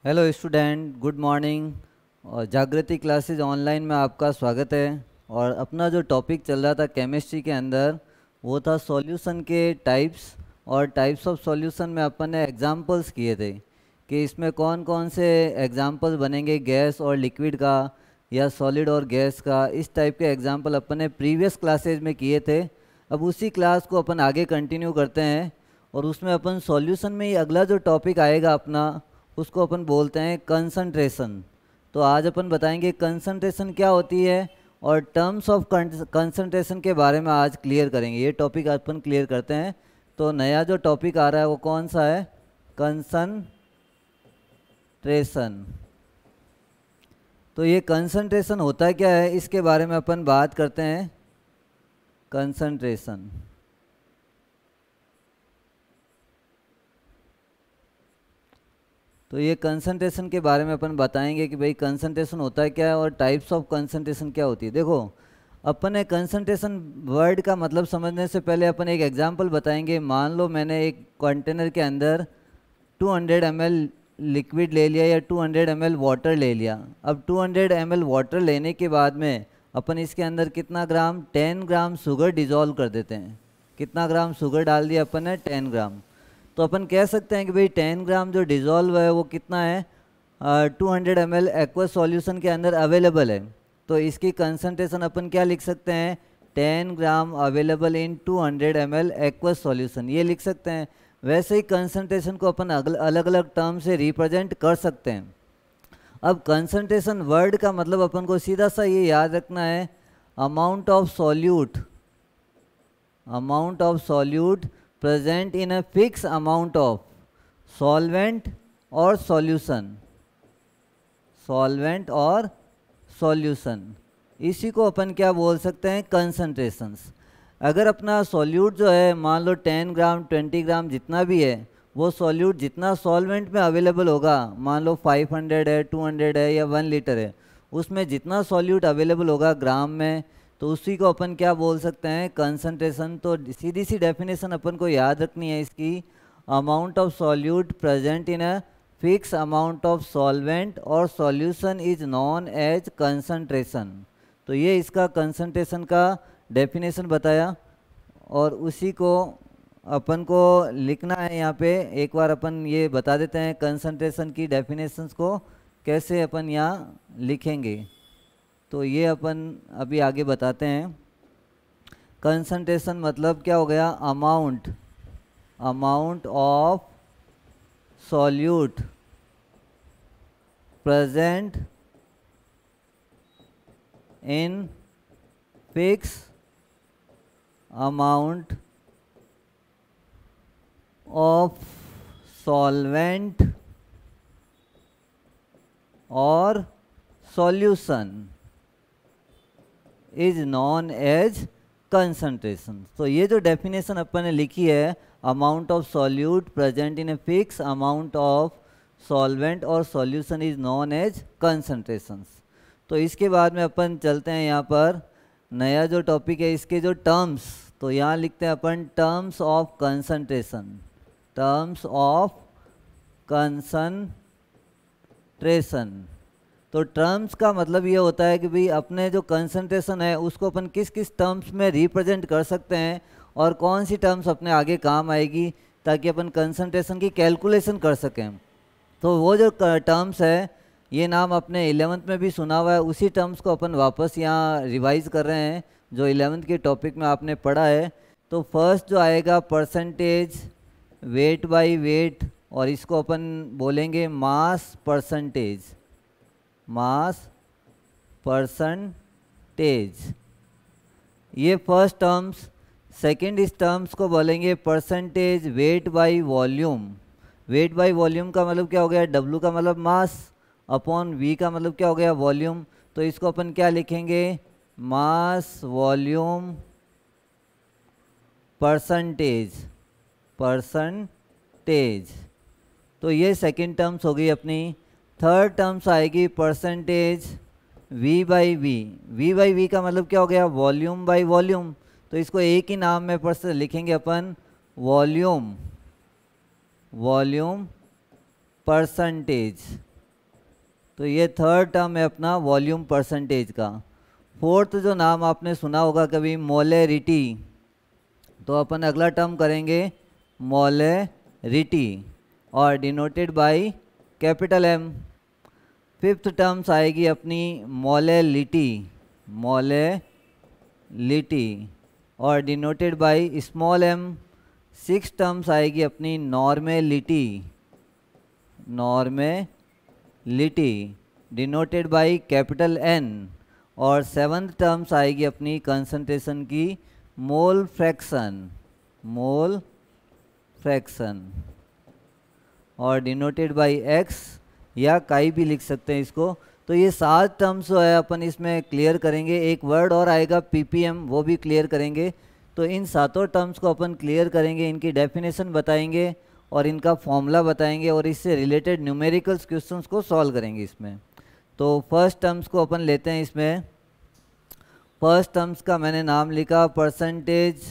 Hello student, good morning. और जागृति classes online में आपका स्वागत है। और अपना जो टॉपिक चल रहा था केमिस्ट्री के अंदर वो था सॉल्यूशन के टाइप्स। और टाइप्स ऑफ सॉल्यूशन में अपन ने एग्जांपल्स किए थे कि इसमें कौन कौन से एग्जांपल्स बनेंगे, गैस और लिक्विड का या सॉलिड और गैस का। इस टाइप के एग्जांपल अपन ने प्रीवियस क्लासेज में किए थे। अब उसी क्लास को अपन आगे कंटिन्यू करते हैं और उसमें अपन सॉल्यूशन में ही अगला जो टॉपिक आएगा अपना, उसको अपन बोलते हैं कंसंट्रेशन। तो आज अपन बताएंगे कंसंट्रेशन क्या होती है और टर्म्स ऑफ कंसंट्रेशन के बारे में आज क्लियर करेंगे। ये टॉपिक अपन क्लियर करते हैं। तो नया जो टॉपिक आ रहा है वो कौन सा है? कंसंट्रेशन। तो ये कंसंट्रेशन होता है क्या है, इसके बारे में अपन बात करते हैं। कंसंट्रेशन तो ये कंसंट्रेशन के बारे में अपन बताएंगे कि भाई कंसंट्रेशन होता है क्या है और टाइप्स ऑफ कंसंट्रेशन क्या होती है। देखो, अपन ने कंसंट्रेशन वर्ड का मतलब समझने से पहले अपन एक एग्जांपल बताएंगे। मान लो मैंने एक कंटेनर के अंदर 200 ml लिक्विड ले लिया या 200 ml वाटर ले लिया। अब 200 ml वाटर लेने के बाद में अपन इसके अंदर कितना ग्राम, 10 ग्राम शुगर डिजोल्व कर देते हैं। कितना ग्राम शुगर डाल दिया अपन ने? 10 ग्राम। तो अपन कह सकते हैं कि भाई 10 ग्राम जो डिज़ोल्व है वो कितना है? 200 ml एक्वा सॉल्यूशन के अंदर अवेलेबल है। तो इसकी कंसंट्रेशन अपन क्या लिख सकते हैं? 10 gram available in 200 ml aqua solution, ये लिख सकते हैं। वैसे ही कंसंट्रेशन को अपन अलग अलग टर्म से रिप्रेजेंट कर सकते हैं। अब कंसंट्रेशन वर्ड का मतलब अपन को सीधा सा ये याद रखना है, amount of solute, amount of solute present in a fixed amount of solvent और solution, solvent और solution। इसी को अपन क्या बोल सकते हैं? कंसंट्रेशंस। अगर अपना सॉल्यूट जो है मान लो 10 ग्राम 20 ग्राम जितना भी है, वो सॉल्यूट जितना सॉल्वेंट में अवेलेबल होगा, मान लो 500 है, 200 है या 1 लीटर है, उसमें जितना सॉल्यूट अवेलेबल होगा ग्राम में, तो उसी को अपन क्या बोल सकते हैं? कंसंट्रेशन। तो सीधी सी डेफिनेशन अपन को याद रखनी है इसकी, amount of solute present in a fix amount of solvent और solution is known as concentration. तो ये इसका कंसंट्रेशन का डेफिनेशन बताया और उसी को अपन को लिखना है यहाँ पे। एक बार अपन ये बता देते हैं कंसंट्रेशन की डेफिनेशंस को कैसे अपन यहाँ लिखेंगे। तो ये अपन अभी आगे बताते हैं। कंसंट्रेशन मतलब क्या हो गया? Amount, amount of solute present in fix amount of solvent और solution is known as concentration. तो ये जो डेफिनेशन अपन ने लिखी है, amount of solute present in a fix amount of solvent और solution is known as concentrations. तो इसके बाद में अपन चलते हैं यहाँ पर नया जो टॉपिक है, इसके जो टर्म्स। तो यहाँ लिखते हैं अपन terms of concentration, terms of concentration. तो टर्म्स का मतलब ये होता है कि भाई अपने जो कंसंट्रेशन है उसको अपन किस किस टर्म्स में रिप्रेजेंट कर सकते हैं और कौन सी टर्म्स अपने आगे काम आएगी ताकि अपन कंसंट्रेशन की कैलकुलेशन कर सकें। तो वो जो टर्म्स है, ये नाम अपने 11th में भी सुना हुआ है, उसी टर्म्स को अपन वापस यहाँ रिवाइज कर रहे हैं जो 11th के टॉपिक में आपने पढ़ा है। तो फर्स्ट जो आएगा परसेंटेज, वेट बाई वेट, और इसको अपन बोलेंगे मास परसेंटेज, मास परसेंटेज, ये फर्स्ट टर्म्स। सेकंड इस टर्म्स को बोलेंगे percentage weight by volume. Weight by volume का मतलब क्या हो गया? W का मतलब मास अपॉन V का मतलब क्या हो गया? वॉल्यूम। तो इसको अपन क्या लिखेंगे? Mass volume percentage, percentage. तो ये सेकंड टर्म्स हो गई अपनी। थर्ड टर्म्स आएगी percentage V by V. V by V का मतलब क्या हो गया? Volume by volume. तो इसको एक ही नाम में लिखेंगे अपन, वॉल्यूम, वॉल्यूम परसेंटेज। तो ये थर्ड टर्म है अपना वॉल्यूम परसेंटेज का। फोर्थ जो नाम आपने सुना होगा कभी, मोलेरिटी, तो अपन अगला टर्म करेंगे मोलेरिटी और denoted by capital M. Fifth terms आएगी अपनी मोलेलिटी, मोलेलिटी और denoted by small m. Six terms आएगी अपनी normality, normality denoted by capital N. और सेवंथ टर्म्स आएगी अपनी कंसंट्रेशन की मोल फ्रैक्शन, मोल फ्रैक्शन और डिनोटेड बाय एक्स या काई भी लिख सकते हैं इसको। तो ये 7 टर्म्स जो है अपन इसमें क्लियर करेंगे। एक वर्ड और आएगा पीपीएम, वो भी क्लियर करेंगे। तो इन सातों टर्म्स को अपन क्लियर करेंगे, इनकी डेफिनेशन बताएंगे और इनका फॉर्मूला बताएंगे और इससे रिलेटेड न्यूमेरिकल्स क्वेश्चंस को सॉल्व करेंगे इसमें। तो फर्स्ट टर्म्स को अपन लेते हैं इसमें। फर्स्ट टर्म्स का मैंने नाम लिखा परसेंटेज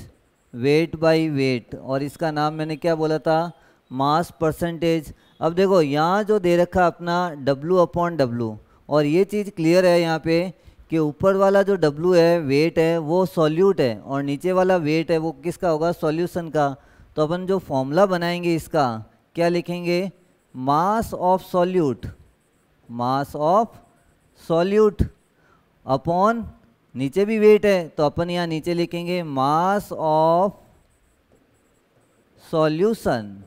वेट बाय वेट और इसका नाम मैंने क्या बोला था, मास परसेंटेज। अब देखो यहाँ जो दे रखा अपना W/W और ये चीज़ क्लियर है यहाँ पे कि ऊपर वाला जो W है वेट है वो सॉल्यूट है और नीचे वाला वेट है वो किसका होगा, सॉल्यूशन का। तो अपन जो फॉर्मूला बनाएंगे इसका क्या लिखेंगे, mass of solute, mass of solute upon नीचे भी वेट है तो अपन यहाँ नीचे लिखेंगे मास ऑफ सॉल्यूशन।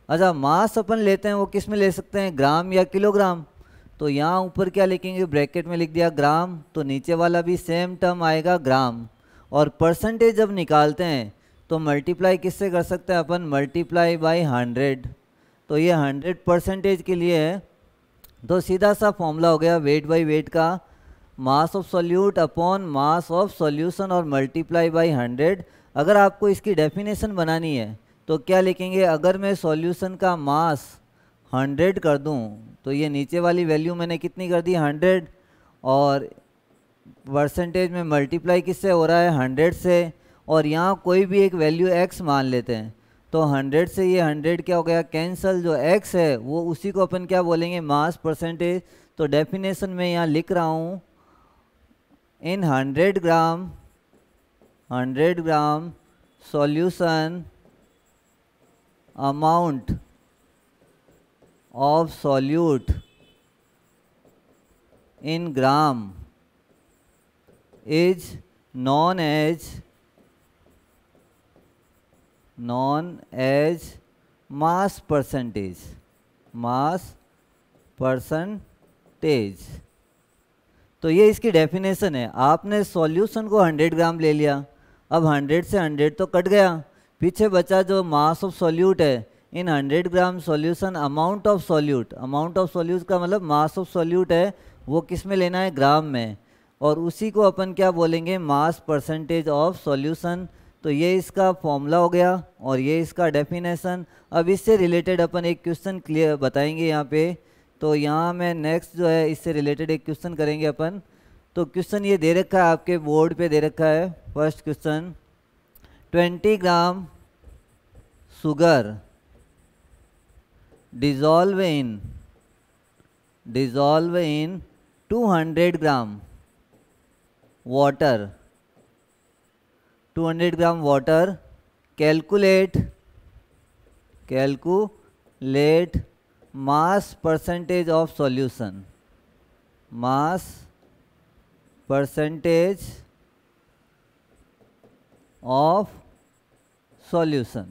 अच्छा मास अपन लेते हैं वो किस में ले सकते हैं, ग्राम या किलोग्राम। तो यहाँ ऊपर क्या लिखेंगे, ब्रैकेट में लिख दिया ग्राम, तो नीचे वाला भी सेम टर्म आएगा ग्राम। और परसेंटेज जब निकालते हैं तो मल्टीप्लाई किससे कर सकते हैं अपन, मल्टीप्लाई बाय 100। तो ये 100% के लिए है। तो सीधा सा फॉर्मूला हो गया वेट बाय वेट का, मास of solute upon mass of solution और मल्टीप्लाई बाय 100। अगर आपको इसकी डेफिनेशन बनानी है तो क्या लिखेंगे, अगर मैं सॉल्यूशन का मास 100 कर दूं तो ये नीचे वाली वैल्यू मैंने कितनी कर दी 100 और परसेंटेज में मल्टीप्लाई किससे हो रहा है 100 से और यहाँ कोई भी एक वैल्यू x मान लेते हैं। तो 100 से ये 100 क्या हो गया कैंसल, जो x है वो उसी को अपन क्या बोलेंगे मास परसेंटेज। तो डेफिनेशन में यहाँ लिख रहा हूँ इन 100 gram solution amount of solute in gram is known as mass percentage, mass percentage। तो ये इसकी डेफिनेशन है। आपने सॉल्यूशन को 100 ग्राम ले लिया, अब 100 से 100 तो कट गया, पीछे बचा जो मास ऑफ सॉल्यूट है in 100 gram solution amount of solute, amount of solute का मतलब मास ऑफ सॉल्यूट है वो किस में लेना है, ग्राम में, और उसी को अपन क्या बोलेंगे मास परसेंटेज ऑफ सॉल्यूशन। तो ये इसका फॉर्मूला हो गया और ये इसका डेफिनेशन। अब इससे रिलेटेड अपन एक क्वेश्चन क्लियर बताएंगे यहाँ पे। तो यहाँ मैं नेक्स्ट जो है इससे रिलेटेड एक क्वेश्चन करेंगे अपन। तो क्वेश्चन ये दे रखा है आपके बोर्ड पे दे रखा है। First question, 20 gram sugar dissolve in 200 gram water, 200 gram water, calculate mass percentage of solution, mass percentage of solution।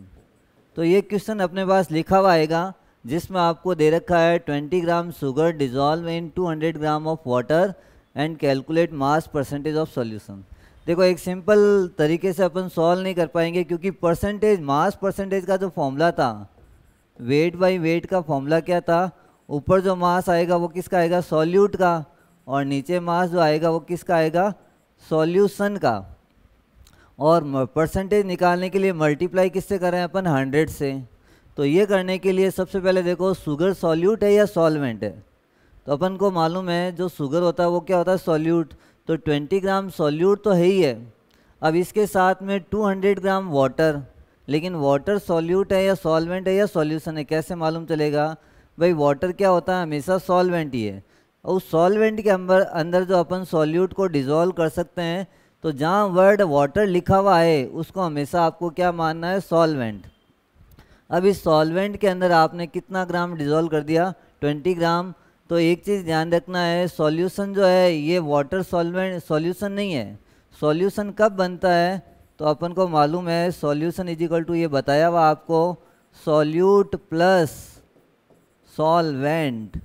तो ये क्वेश्चन अपने पास लिखा हुआ आएगा जिसमें आपको दे रखा है 20 gram sugar dissolve in 200 gram of water and calculate mass percentage of solution. देखो एक सिंपल तरीके से अपन सॉल्व नहीं कर पाएंगे क्योंकि परसेंटेज, मास परसेंटेज का जो फॉर्मूला था वेट बाय वेट का फॉर्मूला क्या था, ऊपर जो मास आएगा वो किसका आएगा, सॉल्यूट का, और नीचे मास जो आएगा वो किसका आएगा, सॉल्यूशन का। और परसेंटेज निकालने के लिए मल्टीप्लाई किससे कर रहे हैं अपन, 100 से। तो ये करने के लिए सबसे पहले देखो शुगर सॉल्यूट है या सॉल्वेंट है। तो अपन को मालूम है जो शुगर होता है वो क्या होता है, सॉल्यूट। तो 20 ग्राम सॉल्यूट तो है ही है। अब इसके साथ में 200 ग्राम वाटर, लेकिन वाटर सॉल्यूट है या सॉल्वेंट है या सॉल्यूशन है, कैसे मालूम चलेगा भाई वाटर क्या होता है, हमेशा सॉल्वेंट ही है, और उस सॉल्वेंट के अंदर जो अपन सॉल्यूट को डिजोल्व कर सकते हैं, तो जहाँ वर्ड वाटर लिखा हुआ है उसको हमेशा आपको क्या मानना है, सॉल्वेंट। अब इस सॉल्वेंट के अंदर आपने कितना ग्राम डिजोल्व कर दिया, 20 ग्राम। तो एक चीज़ ध्यान रखना है, सॉल्यूशन जो है ये वाटर सॉल्वेंट सॉल्यूशन नहीं है। सॉल्यूशन कब बनता है, तो अपन को मालूम है सॉल्यूशन इज इक्वल टू, ये बताया हुआ आपको, सॉल्यूट प्लस सॉल्वेंट,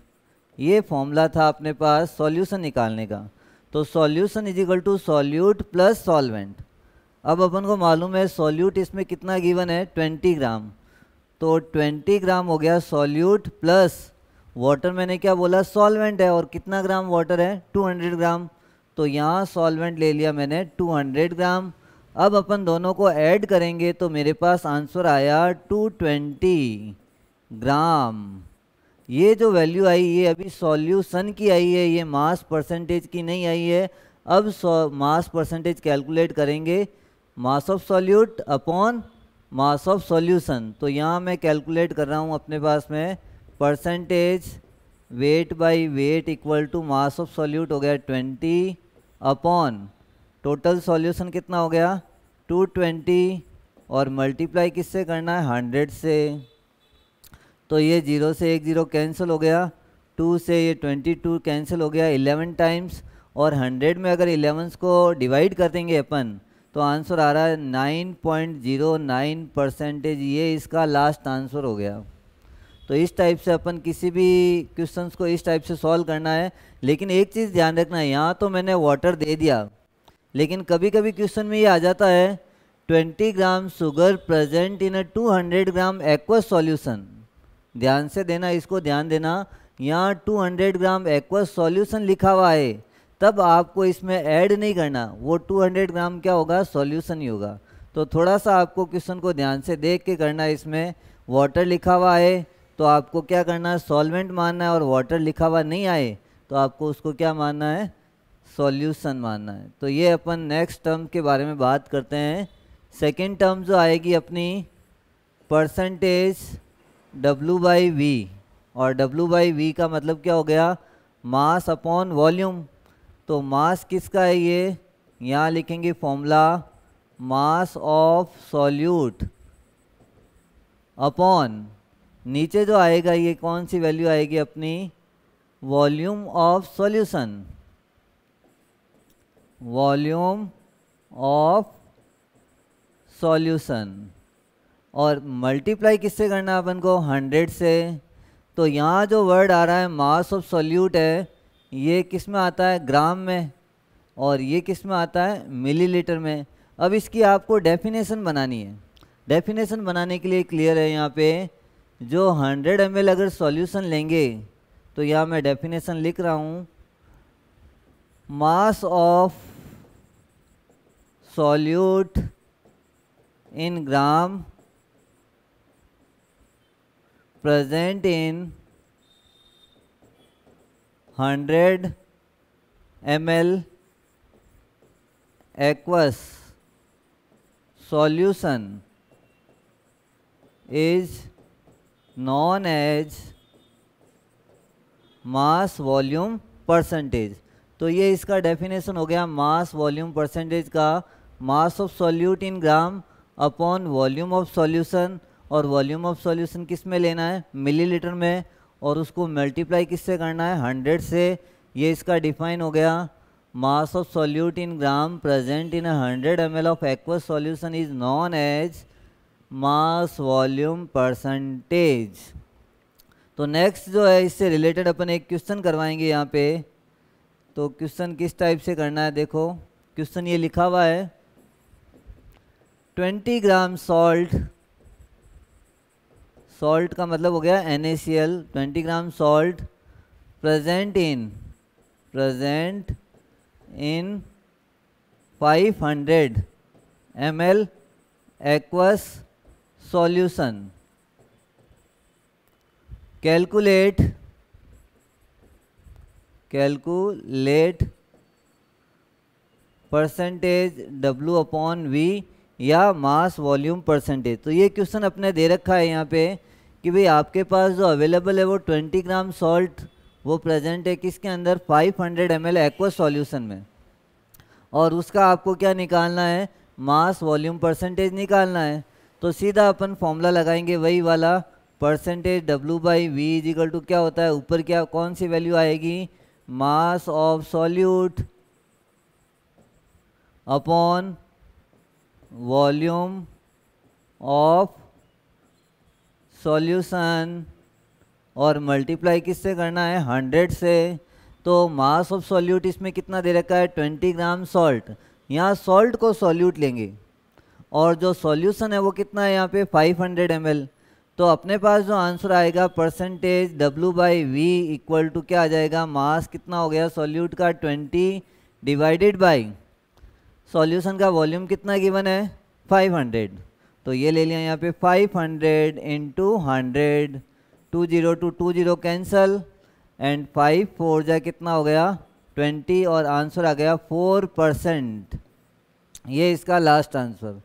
ये फॉर्मूला था अपने पास सॉल्यूशन निकालने का। तो solution is equal to solute plus solvent. अब अपन को मालूम है सॉल्यूट इसमें कितना गिवन है, 20 ग्राम। तो 20 ग्राम हो गया सॉल्यूट प्लस वाटर, मैंने क्या बोला, सॉल्वेंट है, और कितना ग्राम वाटर है, 200 ग्राम। तो यहाँ सॉल्वेंट ले लिया मैंने 200 ग्राम। अब अपन दोनों को ऐड करेंगे तो मेरे पास आंसर आया 220 ग्राम। ये जो वैल्यू आई ये अभी सॉल्यूशन की आई है, ये मास परसेंटेज की नहीं आई है। अब मास परसेंटेज कैलकुलेट करेंगे, मास of solute upon mass of solution. तो यहाँ मैं कैलकुलेट कर रहा हूँ अपने पास में, percentage weight by weight equal to mass of solute हो गया 20 अपॉन टोटल सॉल्यूशन कितना हो गया 220, और मल्टीप्लाई किससे करना है, 100 से। तो ये 0 से 1 0 कैंसिल हो गया, 2 से ये 22 कैंसिल हो गया 11 टाइम्स, और 100 में अगर 11 को डिवाइड कर देंगे अपन तो आंसर आ रहा है 9.09%। ये इसका लास्ट आंसर हो गया। तो इस टाइप से अपन किसी भी क्वेश्चंस को इस टाइप से सॉल्व करना है। लेकिन एक चीज़ ध्यान रखना है, यहाँ तो मैंने वाटर दे दिया, लेकिन कभी कभी क्वेश्चन में ये आ जाता है 20 gram sugar present in a 200 gram aqueous solution. ध्यान से देना, इसको ध्यान देना, यहाँ 200 ग्राम एक्वस सॉल्यूशन लिखा हुआ है, तब आपको इसमें ऐड नहीं करना, वो 200 ग्राम क्या होगा, सॉल्यूशन ही होगा। तो थोड़ा सा आपको क्वेश्चन को ध्यान से देख के करना है। इसमें वाटर लिखा हुआ है तो आपको क्या करना है, सॉल्वेंट मानना है, और वाटर लिखा हुआ नहीं आए तो आपको उसको क्या मानना है, सॉल्यूशन मानना है। तो ये अपन नेक्स्ट टर्म के बारे में बात करते हैं। सेकेंड टर्म जो आएगी अपनी, परसेंटेज W/V, और W/V का मतलब क्या हो गया, मास अपॉन वॉल्यूम। तो मास किसका है, ये यहाँ लिखेंगे formula, mass of solute upon, नीचे जो आएगा ये कौन सी वैल्यू आएगी अपनी, volume of solution, volume of solution, और मल्टीप्लाई किससे करना है अपन को, 100 से। तो यहाँ जो वर्ड आ रहा है मास ऑफ सॉल्यूट है, ये किस में आता है, ग्राम में, और ये किस में आता है, मिलीलीटर में। अब इसकी आपको डेफिनेशन बनानी है। डेफिनेशन बनाने के लिए क्लियर है यहाँ पे, जो 100 ml अगर सॉल्यूशन लेंगे तो यहाँ मैं डेफिनेशन लिख रहा हूँ, मास of solute in gram present in 100 ml aqueous solution is known as mass volume percentage. तो ये इसका डेफिनेशन हो गया, मास वॉल्यूम परसेंटेज का, मास of solute in gram upon volume of solution, और वॉल्यूम ऑफ सॉल्यूशन किस में लेना है, मिलीलीटर में, और उसको मल्टीप्लाई किससे करना है, 100 से। ये इसका डिफाइन हो गया, mass of solute in gram present in 100 ml of aqueous solution is known as mass volume percentage. तो नेक्स्ट जो है इससे रिलेटेड अपन एक क्वेश्चन करवाएंगे यहाँ पे। तो क्वेश्चन किस टाइप से करना है, देखो क्वेश्चन ये लिखा हुआ है, 20 ग्राम सॉल्ट, सॉल्ट का मतलब हो गया NaCl, 20 gram salt present in 500 ml aqueous solution. Calculate percentage W/V या मास वॉल्यूम परसेंटेज। तो ये क्वेश्चन अपने दे रखा है यहाँ पे कि भाई आपके पास जो अवेलेबल है वो 20 ग्राम सॉल्ट वो प्रेजेंट है किसके अंदर, 500 ml एक्वा सॉल्यूशन में, और उसका आपको क्या निकालना है, मास वॉल्यूम परसेंटेज निकालना है। तो सीधा अपन फॉर्मूला लगाएंगे वही वाला, percentage W/V is equal to क्या होता है, ऊपर क्या कौन सी वैल्यू आएगी, मास of solute upon volume of solution, और मल्टीप्लाई किससे करना है, 100 से। तो मास ऑफ सॉल्यूट इसमें कितना दे रखा है, 20 ग्राम सॉल्ट। यहाँ सॉल्ट को सॉल्यूट लेंगे और जो सॉल्यूशन है वो कितना है यहाँ पे 500 ml। तो अपने पास जो आंसर आएगा परसेंटेज W/V इक्वल टू क्या आ जाएगा, मास कितना हो गया सॉल्यूट का 20 डिवाइडेड बाई सॉल्यूशन का वॉल्यूम कितना गिवन है 500। तो ये ले लिया यहाँ पे 500 इंटू 100, 20 to 20 कैंसल, एंड 5 4 जा कितना हो गया 20, और आंसर आ गया 4%। ये इसका लास्ट आंसर।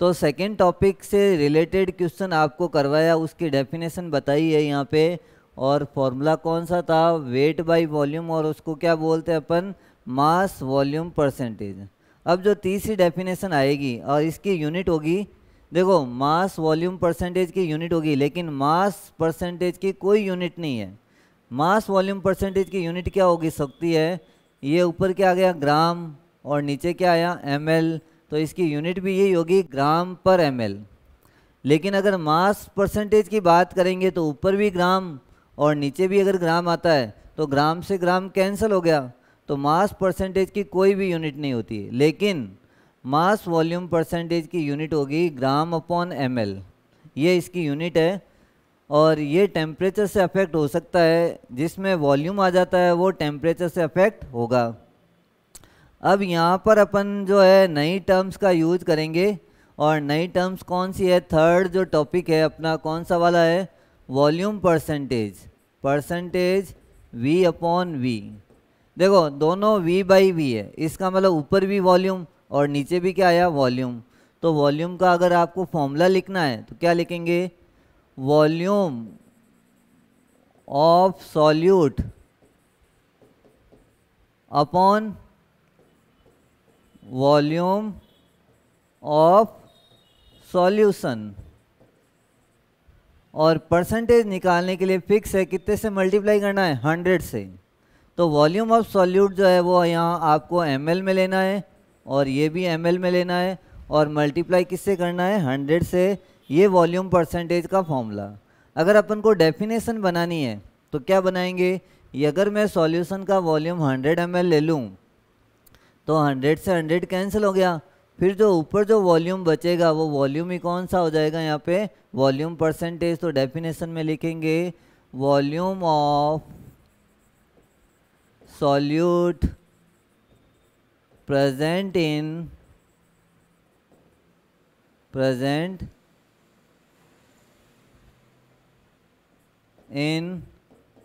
तो सेकेंड टॉपिक से रिलेटेड क्वेश्चन आपको करवाया, उसकी डेफिनेशन बताई है यहाँ पे, और फॉर्मूला कौन सा था, वेट बाय वॉल्यूम, और उसको क्या बोलते हैं अपन, मास वॉल्यूम परसेंटेज। अब जो तीसरी डेफिनेशन आएगी और इसकी यूनिट होगी, देखो मास वॉल्यूम परसेंटेज की यूनिट होगी, लेकिन मास परसेंटेज की कोई यूनिट नहीं है। मास वॉल्यूम परसेंटेज की यूनिट क्या होगी सकती है, ये ऊपर क्या आ गया ग्राम और नीचे क्या आया ml, तो इसकी यूनिट भी यही होगी ग्राम पर ml। लेकिन अगर मास परसेंटेज की बात करेंगे तो ऊपर भी ग्राम और नीचे भी अगर ग्राम आता है तो ग्राम से ग्राम कैंसिल हो गया, तो मास परसेंटेज की कोई भी यूनिट नहीं होती है। लेकिन मास वॉल्यूम परसेंटेज की यूनिट होगी ग्राम अपॉन ml, ये इसकी यूनिट है। और ये टेम्परेचर से अफेक्ट हो सकता है, जिसमें वॉल्यूम आ जाता है वो टेम्परेचर से अफेक्ट होगा। अब यहाँ पर अपन जो है नई टर्म्स का यूज करेंगे, और नई टर्म्स कौन सी है, थर्ड जो टॉपिक है अपना कौन सा वाला है, volume percentage, percentage V upon V। देखो दोनों V/V है, इसका मतलब ऊपर भी वॉल्यूम और नीचे भी क्या आया वॉल्यूम। तो वॉल्यूम का अगर आपको फॉर्मूला लिखना है तो क्या लिखेंगे, volume of solute upon volume of solution. और परसेंटेज निकालने के लिए फिक्स है, कितने से मल्टीप्लाई करना है 100 से। तो वॉल्यूम ऑफ सॉल्यूट जो है वो यहाँ आपको ml में लेना है और ये भी ml में लेना है, और मल्टीप्लाई किससे करना है 100 से। ये वॉल्यूम परसेंटेज का फॉर्मूला। अगर अपन को डेफिनेशन बनानी है तो क्या बनाएंगे, ये अगर मैं सॉल्यूशन का वॉल्यूम 100 ml ले लूँ तो 100 से 100 कैंसिल हो गया, फिर जो ऊपर जो वॉल्यूम बचेगा वो वॉल्यूम ही कौन सा हो जाएगा यहाँ पे, वॉल्यूम परसेंटेज। तो डेफिनेशन में लिखेंगे volume of solute present in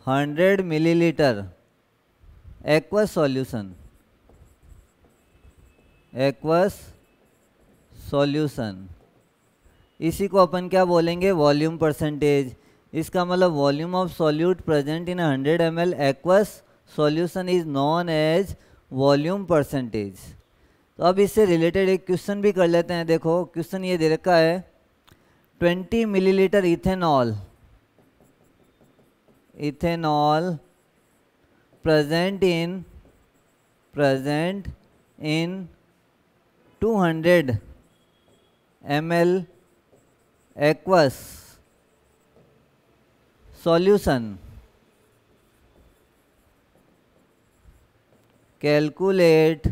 100 millilitre aqueous solution, इसी को अपन क्या बोलेंगे, वॉल्यूम परसेंटेज। इसका मतलब volume of solute present in 100 ml aqueous solution is known as volume percentage. तो अब इससे रिलेटेड एक क्वेश्चन भी कर लेते हैं। देखो क्वेश्चन ये दे रखा है, 20 millilitre ethanol present in 200 ml aqueous solution, calculate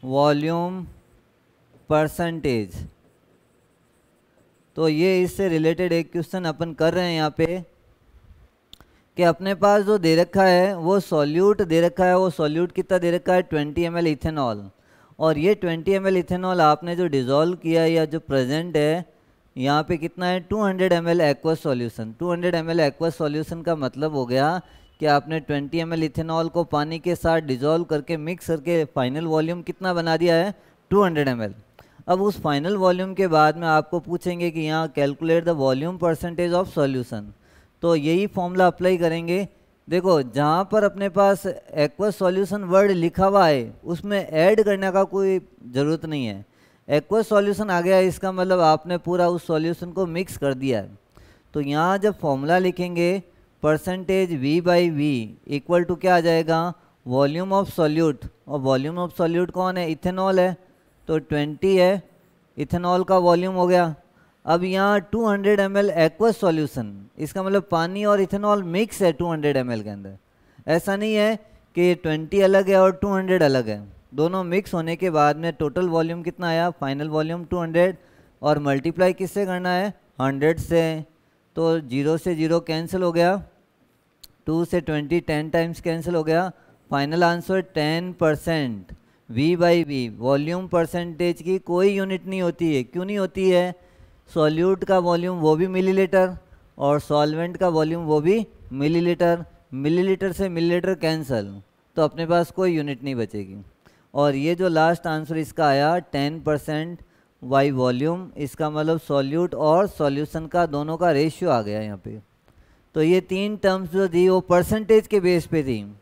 volume percentage. तो ये इससे रिलेटेड एक क्वेश्चन अपन कर रहे हैं यहाँ पे, कि अपने पास जो दे रखा है वो सॉल्यूट दे रखा है, वो सॉल्यूट कितना दे रखा है 20 ml इथेनॉल, और ये 20 ml इथेनॉल आपने जो डिज़ोल्व किया या जो प्रेजेंट है यहाँ पे कितना है 200 ml aqueous solution. 200 ml aqueous solution का मतलब हो गया कि आपने 20 ml इथेनॉल को पानी के साथ डिज़ोल्व करके मिक्स करके फाइनल वॉल्यूम कितना बना दिया है 200 ml। अब उस फाइनल वॉल्यूम के बाद में आपको पूछेंगे कि यहाँ calculate the volume percentage of solution, तो यही फॉर्मूला अप्लाई करेंगे। देखो जहाँ पर अपने पास एक्वस सॉल्यूशन वर्ड लिखा हुआ है उसमें ऐड करने का कोई ज़रूरत नहीं है। एक्वस सॉल्यूशन आ गया इसका मतलब आपने पूरा उस सॉल्यूशन को मिक्स कर दिया है। तो यहाँ जब फॉर्मूला लिखेंगे percentage V by V equal to क्या आ जाएगा, वॉल्यूम ऑफ सॉल्यूट, और वॉल्यूम ऑफ सॉल्यूट कौन है, इथेनॉल है, तो 20 है इथेनॉल का वॉल्यूम हो गया। अब यहाँ 200 ml एक्वस सॉल्यूशन, इसका मतलब पानी और इथेनॉल मिक्स है 200 ml के अंदर। ऐसा नहीं है कि 20 अलग है और 200 अलग है, दोनों मिक्स होने के बाद में टोटल वॉल्यूम कितना आया, फाइनल वॉल्यूम 200, और मल्टीप्लाई किससे करना है, 100 से। तो 0 से 0 कैंसिल हो गया, 2 से 20 10 टाइम्स कैंसिल हो गया, final answer 10%। V by V volume percentage की कोई यूनिट नहीं होती है। क्यों नहीं होती है, सॉल्यूट का वॉल्यूम वो भी मिलीलीटर और सॉल्वेंट का वॉल्यूम वो भी मिलीलीटर, मिलीलीटर से मिलीलीटर कैंसल, तो अपने पास कोई यूनिट नहीं बचेगी। और ये जो लास्ट आंसर इसका आया 10% वाई वॉल्यूम, इसका मतलब सॉल्यूट और सॉल्यूशन का दोनों का रेशियो आ गया यहाँ पे। तो ये 3 टर्म्स जो थी वो परसेंटेज के बेस पे थी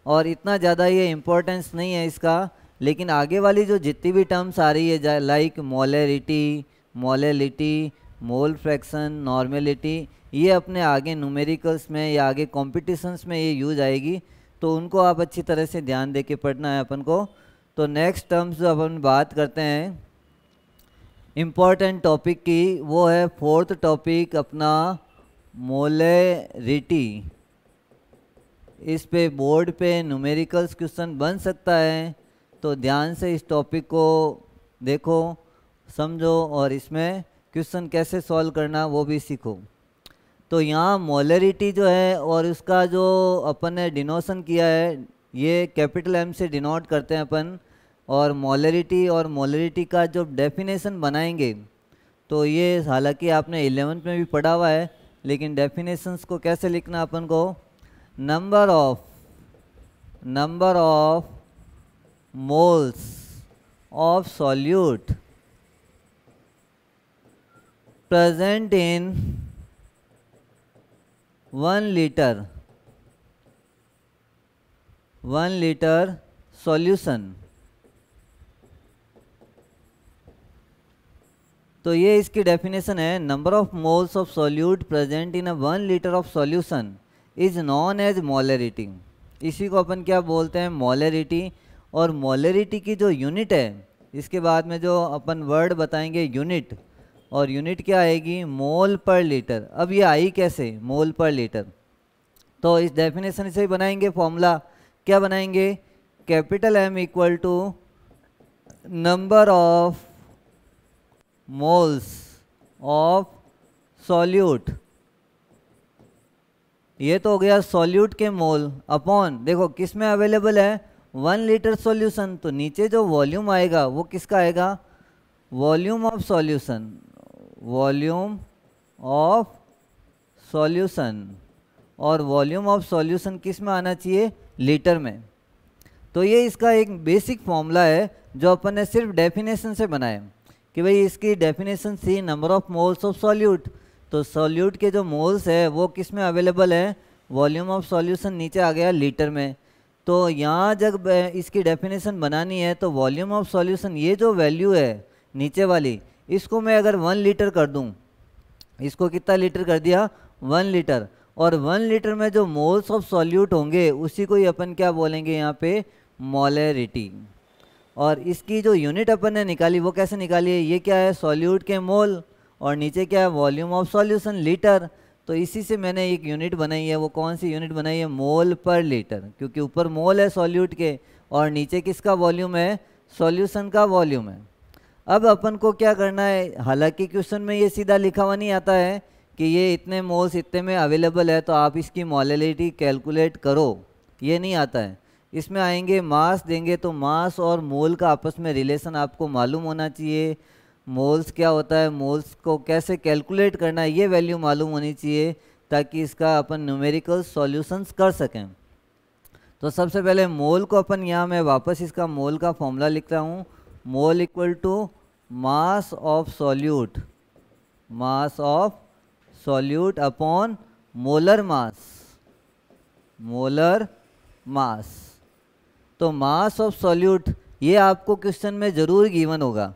और इतना ज़्यादा ये इम्पोर्टेंस नहीं है इसका, लेकिन आगे वाली जो जितनी भी टर्म्स आ रही है like molarity, molality, mole fraction, normality, ये अपने आगे न्यूमेरिकल्स में या आगे कॉम्पिटिशन्स में ये यूज आएगी, तो उनको आप अच्छी तरह से ध्यान दे के पढ़ना है अपन को। तो नेक्स्ट टर्म्स जो अपन बात करते हैं इम्पॉर्टेंट टॉपिक की, वो है 4th टॉपिक अपना मोलरिटी। इस पे बोर्ड पे न्यूमेरिकल्स क्वेश्चन बन सकता है, तो ध्यान से इस टॉपिक को देखो, समझो और इसमें क्वेश्चन कैसे सॉल्व करना वो भी सीखो। तो यहाँ मोलरिटी जो है और उसका जो अपन ने डिनोशन किया है, ये कैपिटल M से डिनोट करते हैं अपन, और मोलरिटी और मोलरिटी का जो डेफिनेशन बनाएंगे, तो ये हालांकि आपने 11th में भी पढ़ा हुआ है, लेकिन डेफिनेशंस को कैसे लिखना अपन को, number of moles of solute present in 1 litre solution. तो ये इसकी डेफिनेशन है, number of moles of solute present in 1 litre of solution is known as molarity. इसी को अपन क्या बोलते हैं, मोलरिटी। और मोलरिटी की जो यूनिट है, इसके बाद में जो अपन वर्ड बताएंगे यूनिट, और यूनिट क्या आएगी, मोल पर लीटर। अब ये आई कैसे, मोल पर लीटर, तो इस डेफिनेशन से ही बनाएंगे फॉर्मूला। क्या बनाएंगे, capital M equal to number of moles of solute, ये तो हो गया सॉल्यूट के मोल, अपॉन देखो किस में अवेलेबल है, 1 लीटर सॉल्यूशन, तो नीचे जो वॉल्यूम आएगा वो किसका आएगा, volume of solution, volume of solution, और वॉल्यूम ऑफ सॉल्यूशन किस में आना चाहिए, लीटर में। तो ये इसका एक बेसिक फॉर्मूला है जो अपन ने सिर्फ डेफिनेशन से बनाया कि भाई इसकी डेफिनेशन थी number of moles of solute, तो सॉल्यूट के जो मोल्स है वो किस में अवेलेबल है, वॉल्यूम ऑफ सॉल्यूशन नीचे आ गया लीटर में। तो यहाँ जब इसकी डेफिनेशन बनानी है तो वॉल्यूम ऑफ सॉल्यूशन, ये जो वैल्यू है नीचे वाली, इसको मैं अगर 1 लीटर कर दूँ, इसको कितना लीटर कर दिया, 1 लीटर, और 1 लीटर में जो मोल्स ऑफ सॉल्यूट होंगे उसी को ही अपन क्या बोलेंगे यहाँ पे, मोलरिटी। और इसकी जो यूनिट अपन ने निकाली वो कैसे निकाली है, ये क्या है, सॉल्यूट के मोल, और नीचे क्या है, वॉल्यूम ऑफ सॉल्यूशन लीटर। तो इसी से मैंने एक यूनिट बनाई है, वो कौन सी यूनिट बनाई है, मोल पर लीटर, क्योंकि ऊपर मोल है सॉल्यूट के और नीचे किसका वॉल्यूम है, सॉल्यूशन का वॉल्यूम है। अब अपन को क्या करना है, हालांकि क्वेश्चन में ये सीधा लिखा हुआ नहीं आता है कि ये इतने मोल्स इतने में अवेलेबल है तो आप इसकी मोलरिटी कैलकुलेट करो, ये नहीं आता है। इसमें आएंगे मास देंगे, तो मास और मोल का आपस में रिलेशन आपको मालूम होना चाहिए, मोल्स क्या होता है, मोल्स को कैसे कैलकुलेट करना है, ये वैल्यू मालूम होनी चाहिए, ताकि इसका अपन न्यूमेरिकल सॉल्यूशंस कर सकें। तो सबसे पहले मोल को अपन यहाँ मैं वापस इसका मोल का फॉर्मूला लिख रहा हूँ, mole equal to mass of solute, mass of solute upon molar mass, molar mass. तो मास ऑफ सॉल्यूट ये आपको क्वेश्चन में ज़रूर गिवन होगा,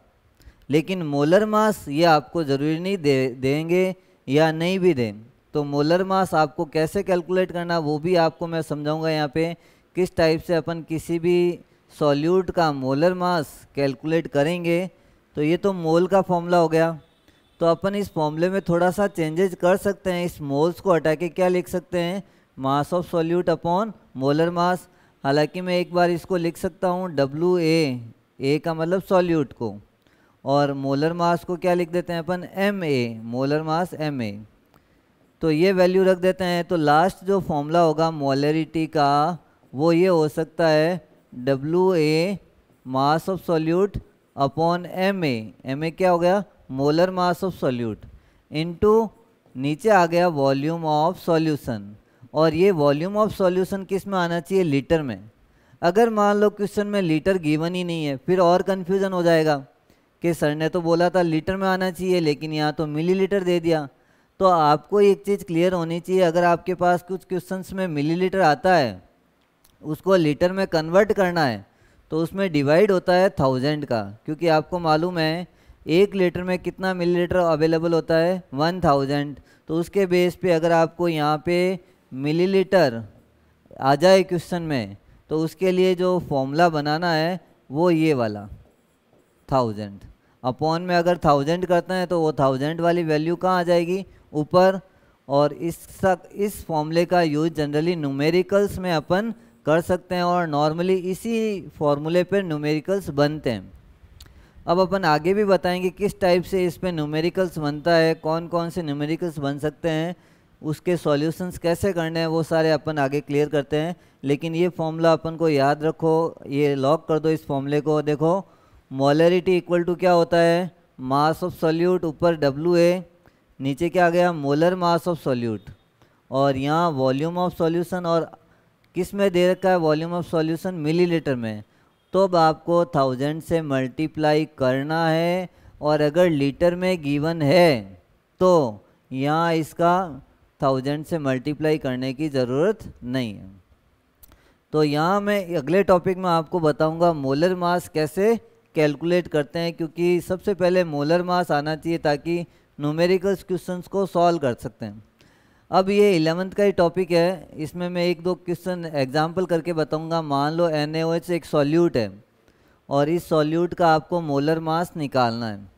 लेकिन मोलर मास ये आपको ज़रूरी नहीं देंगे या नहीं भी दें। तो मोलर मास आपको कैसे कैलकुलेट करना वो भी आपको मैं समझाऊंगा यहाँ पे, किस टाइप से अपन किसी भी सॉल्यूट का मोलर मास कैलकुलेट करेंगे। तो ये तो मोल का फॉर्मूला हो गया, तो अपन इस फॉर्मूले में थोड़ा सा चेंजेस कर सकते हैं। इस मोल्स को हटा के क्या लिख सकते हैं, मास ऑफ सॉल्यूट अपॉन मोलर मास। हालांकि मैं एक बार इसको लिख सकता हूँ WA, ए का मतलब सॉल्यूट को, और मोलर मास को क्या लिख देते हैं अपन, MA, मोलर मास MA। तो ये वैल्यू रख देते हैं। तो लास्ट जो फॉर्मूला होगा मोलरिटी का वो ये हो सकता है WA mass of solute upon MA, MA क्या हो गया, molar mass of solute, into नीचे आ गया वॉल्यूम ऑफ सॉल्यूशन। और ये वॉल्यूम ऑफ सॉल्यूशन किस में आना चाहिए, लीटर में। अगर मान लो क्वेश्चन में लीटर गिवन ही नहीं है, फिर और कन्फ्यूज़न हो जाएगा कि सर ने तो बोला था लीटर में आना चाहिए, लेकिन यहाँ तो मिलीलीटर दे दिया। तो आपको एक चीज़ क्लियर होनी चाहिए, अगर आपके पास कुछ क्वेश्चंस में मिलीलीटर आता है, उसको लीटर में कन्वर्ट करना है, तो उसमें डिवाइड होता है 1000 का, क्योंकि आपको मालूम है 1 लीटर में कितना मिलीलीटर अवेलेबल होता है, 1000। तो उसके बेस पे अगर आपको यहाँ पे मिलीलीटर आ जाए क्वेश्चन में, तो उसके लिए जो फॉर्मूला बनाना है वो ये वाला 1000 अपॉन में अगर 1000 करते हैं तो वो 1000 वाली वैल्यू कहाँ आ जाएगी, ऊपर। और इस फॉर्मूले का यूज जनरली न्यूमेरिकल्स में अपन कर सकते हैं, और नॉर्मली इसी फॉर्मूले पर न्यूमेरिकल्स बनते हैं। अब अपन आगे भी बताएंगे किस टाइप से इस पर न्यूमेरिकल्स बनता है, कौन कौन से न्यूमेरिकल्स बन सकते हैं, उसके सॉल्यूशंस कैसे करने हैं, वो सारे अपन आगे क्लियर करते हैं। लेकिन ये फॉर्मूला अपन को याद रखो, ये लॉक कर दो इस फॉर्मूले को। देखो मोलरिटी इक्वल टू क्या होता है, मास ऑफ सॉल्यूट ऊपर WA, नीचे क्या आ गया, मोलर मास ऑफ सॉल्यूट, और यहाँ वॉल्यूम ऑफ सॉल्यूशन, और किस में दे रखा है वॉल्यूम ऑफ सॉल्यूशन, मिलीलीटर में। तो अब आपको 1000 से मल्टीप्लाई करना है, और अगर लीटर में गिवन है तो यहाँ इसका 1000 से मल्टीप्लाई करने की ज़रूरत नहीं है। तो यहाँ मैं अगले टॉपिक में आपको बताऊंगा मोलर मास कैसे कैलकुलेट करते हैं, क्योंकि सबसे पहले मोलर मास आना चाहिए ताकि न्यूमेरिकल्स क्वेश्चंस को सॉल्व कर सकते हैं। अब ये 11th का ही टॉपिक है, इसमें मैं 1-2 क्वेश्चन एग्जांपल करके बताऊंगा। मान लो NaOH एक सॉल्यूट है, और इस सॉल्यूट का आपको मोलर मास निकालना है।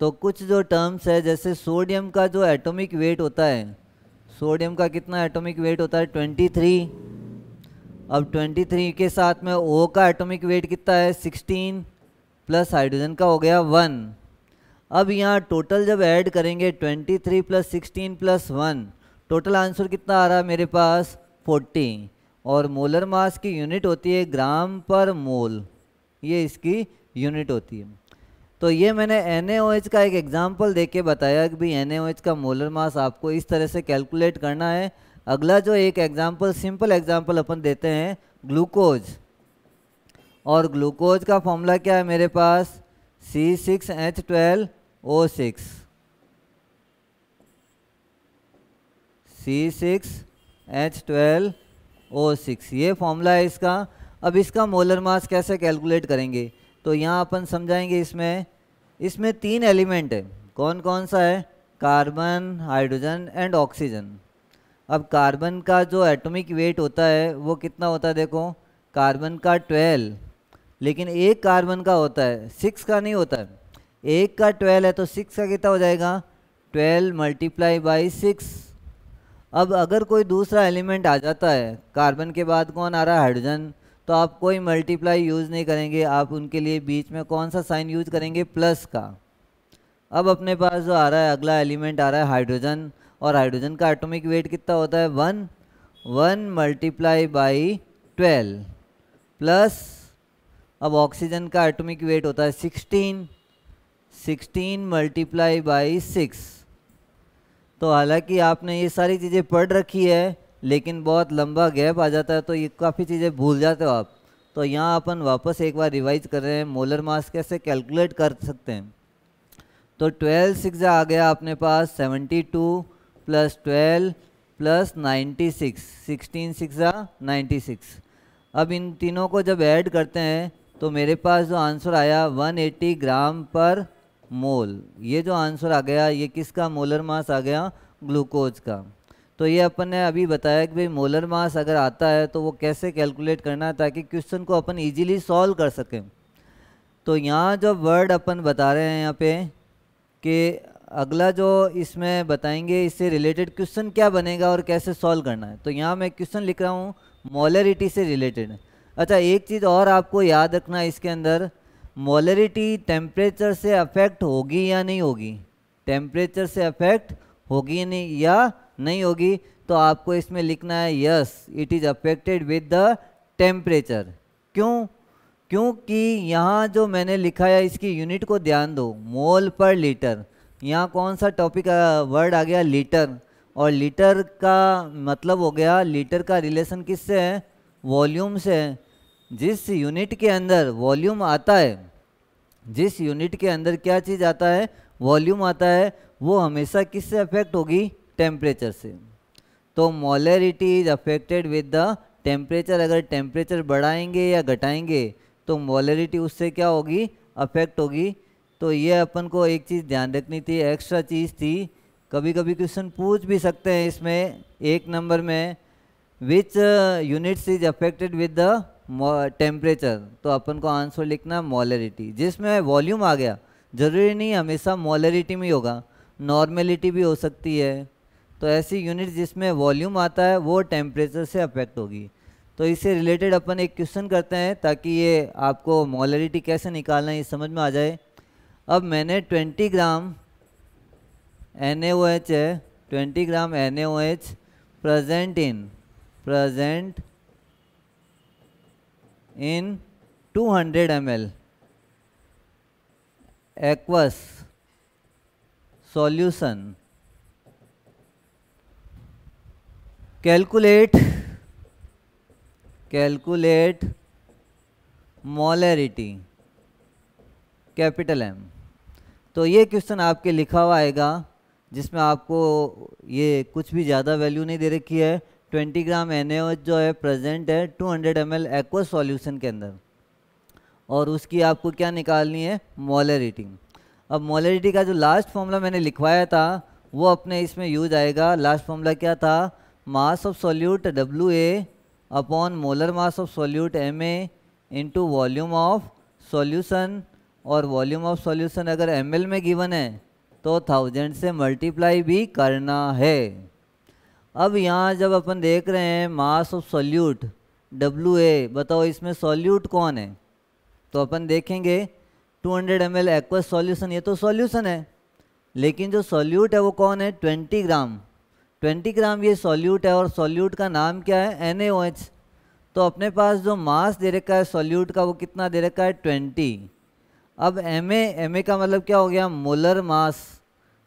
तो कुछ जो टर्म्स है, जैसे सोडियम का जो एटॉमिक वेट होता है, सोडियम का कितना एटॉमिक वेट होता है, 23। अब 23 के साथ में O का एटॉमिक वेट कितना है, 16, प्लस हाइड्रोजन का हो गया 1। अब यहाँ टोटल जब ऐड करेंगे 23 + 16 + 1, टोटल आंसर कितना आ रहा है मेरे पास, 40। और मोलर मास की यूनिट होती है ग्राम पर मोल, ये इसकी यूनिट होती है। तो ये मैंने NaOH का एक एग्जांपल देके बताया कि भाई NaOH का मोलर मास आपको इस तरह से कैलकुलेट करना है। अगला जो एक एग्जांपल, सिंपल एग्जांपल अपन देते हैं, ग्लूकोज। और ग्लूकोज का फॉर्मूला क्या है मेरे पास, C6H12O6, C6H12O6, ये फॉर्मूला है इसका। अब इसका मोलर मास कैसे कैलकुलेट करेंगे, तो यहाँ अपन समझाएंगे। इसमें 3 एलिमेंट है, कौन कौन सा है, कार्बन, हाइड्रोजन एंड ऑक्सीजन। अब कार्बन का जो एटॉमिक वेट होता है वो कितना होता है, देखो कार्बन का 12, लेकिन एक कार्बन का होता है, 6 का नहीं होता है। एक का 12 है तो 6 का कितना हो जाएगा, 12 × 6। अब अगर कोई दूसरा एलिमेंट आ जाता है, कार्बन के बाद कौन आ रहा है, हाइड्रोजन, तो आप कोई मल्टीप्लाई यूज़ नहीं करेंगे, आप उनके लिए बीच में कौन सा साइन यूज करेंगे, प्लस का। अब अपने पास जो आ रहा है अगला एलिमेंट आ रहा है हाइड्रोजन, और हाइड्रोजन का एटॉमिक वेट कितना होता है, 1 × 12 प्लस, अब ऑक्सीजन का एटॉमिक वेट होता है 16 × 6। तो हालांकि आपने ये सारी चीज़ें पढ़ रखी है, लेकिन बहुत लंबा गैप आ जाता है तो ये काफ़ी चीज़ें भूल जाते हो आप। तो यहाँ अपन वापस एक बार रिवाइज कर रहे हैं मोलर मास कैसे कैलकुलेट कर सकते हैं। तो 12 6 आ गया अपने पास 72 प्लस 12 प्लस 96, 16 6 96। अब इन तीनों को जब ऐड करते हैं तो मेरे पास जो आंसर आया 180 ग्राम पर मोल। ये जो आंसर आ गया ये किसका मोलर मास आ गया, ग्लूकोज का। तो ये अपन ने अभी बताया कि भाई मोलर मास अगर आता है तो वो कैसे कैलकुलेट करना है ताकि क्वेश्चन को अपन इजीली सॉल्व कर सकें। तो यहाँ जो वर्ड अपन बता रहे हैं यहाँ पे कि अगला जो इसमें बताएंगे इससे रिलेटेड क्वेश्चन क्या बनेगा और कैसे सॉल्व करना है। तो यहाँ मैं क्वेश्चन लिख रहा हूँ मोलरिटी से रिलेटेड। अच्छा, एक चीज़ और आपको याद रखना है इसके अंदर, मोलरिटी टेम्परेचर से अफेक्ट होगी या नहीं होगी, टेम्परेचर से अफेक्ट होगी या नहीं होगी। तो आपको इसमें लिखना है yes it is affected with the temperature. क्यों? क्योंकि यहाँ जो मैंने लिखा है इसकी यूनिट को ध्यान दो, मोल पर लीटर। यहाँ कौन सा टॉपिक वर्ड आ गया, लीटर। और लीटर का मतलब हो गया, लीटर का रिलेशन किससे है, वॉल्यूम से है। जिस यूनिट के अंदर वॉल्यूम आता है, जिस यूनिट के अंदर क्या चीज़ आता है, वॉल्यूम आता है, वो हमेशा किससे अफेक्ट होगी, टेम्परेचर से। तो molarity is affected with the temperature. अगर टेम्परेचर बढ़ाएंगे या घटाएंगे तो मोलरिटी उससे क्या होगी, अफेक्ट होगी। तो ये अपन को एक चीज़ ध्यान रखनी थी, एक्स्ट्रा चीज़ थी। कभी कभी क्वेश्चन पूछ भी सकते हैं इसमें 1 नंबर में, which units is affected with the temperature. तो अपन को आंसर लिखना मोलरिटी। जिसमें वॉल्यूम आ गया, ज़रूरी नहीं हमेशा मोलरिटी में ही होगा, नॉर्मेलिटी भी हो सकती है। तो ऐसी यूनिट जिसमें वॉल्यूम आता है वो टेम्परेचर से अफेक्ट होगी। तो इससे रिलेटेड अपन एक क्वेश्चन करते हैं ताकि ये आपको मोलरिटी कैसे निकालना है ये समझ में आ जाए। अब मैंने 20 ग्राम NaOH है, 20 ग्राम NaOH present in 200 ml aqueous solution. Calculate molarity capital M। तो ये क्वेश्चन आपके लिखा हुआ आएगा जिसमें आपको ये कुछ भी ज़्यादा वैल्यू नहीं दे रखी है। 20 ग्राम NaOH जो है प्रेजेंट है 200 ml एक्वस सॉल्यूशन के अंदर, और उसकी आपको क्या निकालनी है, मोलरिटी। अब मोलरिटी का जो लास्ट फॉर्मूला मैंने लिखवाया था वो अपने इसमें यूज आएगा। लास्ट फॉर्मूला क्या था, mass of solute WA upon molar mass of solute MA into volume of solution. और वॉल्यूम ऑफ सॉल्यूशन अगर ml में गिवन है तो 1000 से मल्टीप्लाई भी करना है। अब यहाँ जब अपन देख रहे हैं मास ऑफ सॉल्यूट WA, बताओ इसमें सॉल्यूट कौन है, तो अपन देखेंगे 200 ml एक्वस सॉल्यूशन, ये तो सॉल्यूशन है, लेकिन जो सॉल्यूट है वो कौन है, 20 ग्राम। 20 ग्राम ये सॉल्यूट है और सॉल्यूट का नाम क्या है, NaOH। तो अपने पास जो मास दे रखा है सॉल्यूट का वो कितना दे रखा है, 20। अब MA का मतलब क्या हो गया, मोलर मास।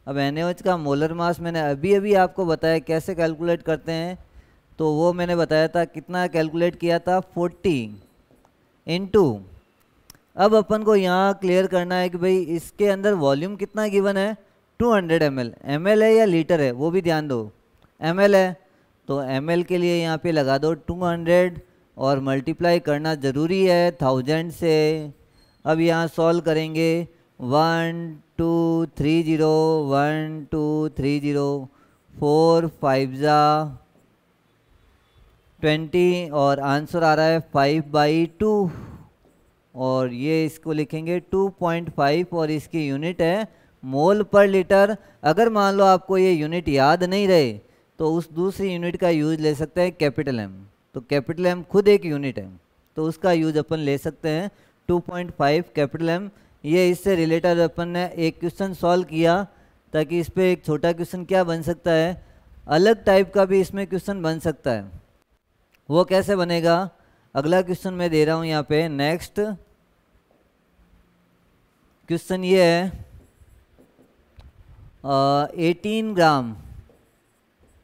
अब NaOH का मोलर मास मैंने अभी अभी आपको बताया कैसे कैलकुलेट करते हैं, तो वो मैंने बताया था, कितना कैलकुलेट किया था, 40 इंटू। अब अपन को यहाँ क्लियर करना है कि भाई इसके अंदर वॉल्यूम कितना गिवन है, 200 ml। ml है या लीटर है वो भी ध्यान दो, ml है, तो ml के लिए यहाँ पे लगा दो 200 और मल्टीप्लाई करना ज़रूरी है 1000 से। अब यहाँ सॉल्व करेंगे 1 2 3 0 1 2 3 0 4 5 जा 20 और आंसर आ रहा है 5/2। और ये इसको लिखेंगे 2.5 और इसकी यूनिट है मोल पर लीटर। अगर मान लो आपको ये यूनिट याद नहीं रहे तो उस दूसरी यूनिट का यूज ले सकते हैं कैपिटल M। तो कैपिटल M खुद एक यूनिट है तो उसका यूज अपन ले सकते हैं 2.5 कैपिटल M। ये इससे रिलेटेड अपन ने एक क्वेश्चन सॉल्व किया ताकि इस पर एक छोटा क्वेश्चन क्या बन सकता है, अलग टाइप का भी इसमें क्वेश्चन बन सकता है। वो कैसे बनेगा, अगला क्वेश्चन मैं दे रहा हूँ यहाँ पे। नेक्स्ट क्वेश्चन ये है 18 gram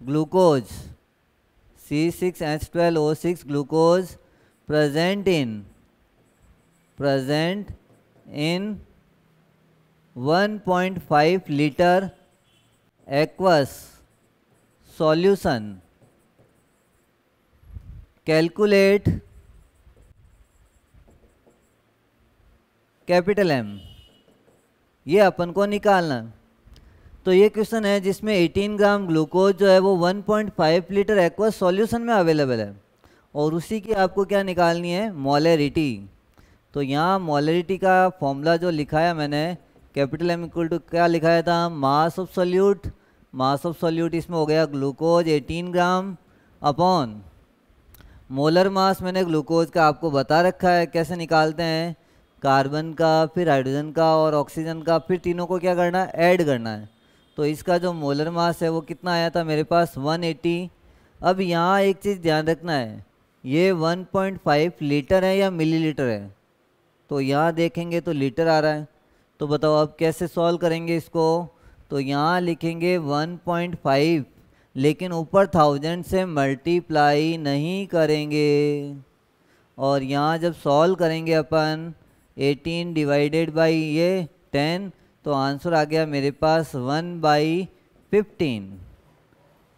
glucose C6H12O6 glucose present in present in 1.5 liter aqueous solution. Calculate capital M। ये अपन को निकालना। तो ये क्वेश्चन है जिसमें 18 ग्राम ग्लूकोज जो है वो 1.5 लीटर एक्वस सॉल्यूशन में अवेलेबल है और उसी की आपको क्या निकालनी है, मोलरिटी। तो यहाँ मोलरिटी का फॉर्मूला जो लिखा है मैंने, कैपिटल M इक्वल टू क्या लिखाया था, mass of solute. Mass of solute इसमें हो गया ग्लूकोज 18 ग्राम अपॉन मोलर मास मैंने ग्लूकोज का आपको बता रखा है कैसे निकालते हैं, कार्बन का, फिर हाइड्रोजन का और ऑक्सीजन का, फिर तीनों को क्या करना है, ऐड करना है। तो इसका जो मोलर मास है वो कितना आया था मेरे पास, 180। अब यहाँ एक चीज़ ध्यान रखना है, ये 1.5 लीटर है या मिलीलीटर है, तो यहाँ देखेंगे तो लीटर आ रहा है। तो बताओ अब कैसे सॉल्व करेंगे इसको। तो यहाँ लिखेंगे 1.5, लेकिन ऊपर 1000 से मल्टीप्लाई नहीं करेंगे और यहाँ जब सॉल्व करेंगे अपन 18 डिवाइडेड बाई ये 10, तो आंसर आ गया मेरे पास 1/15।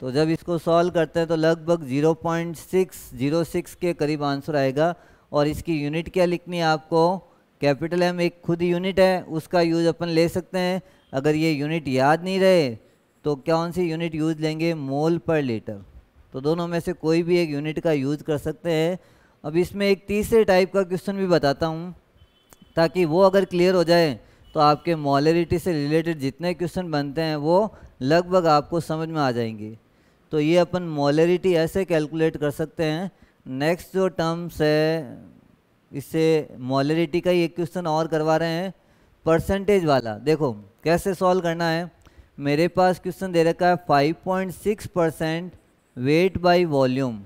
तो जब इसको सॉल्व करते हैं तो लगभग 0.606 के करीब आंसर आएगा। और इसकी यूनिट क्या लिखनी है आपको, कैपिटल M एक खुद यूनिट है, उसका यूज अपन ले सकते हैं। अगर ये यूनिट याद नहीं रहे तो कौन सी यूनिट यूज लेंगे, मोल पर लीटर। तो दोनों में से कोई भी एक यूनिट का यूज कर सकते हैं। अब इसमें एक तीसरे टाइप का क्वेश्चन भी बताता हूँ ताकि वो अगर क्लियर हो जाए तो आपके मोलरिटी से रिलेटेड जितने क्वेश्चन बनते हैं वो लगभग आपको समझ में आ जाएंगे। तो ये अपन मोलरिटी ऐसे कैलकुलेट कर सकते हैं। नेक्स्ट जो टर्म्स है, इससे मोलरिटी का ही एक क्वेश्चन और करवा रहे हैं, परसेंटेज वाला। देखो कैसे सॉल्व करना है। मेरे पास क्वेश्चन दे रखा है 5.6% weight by volume,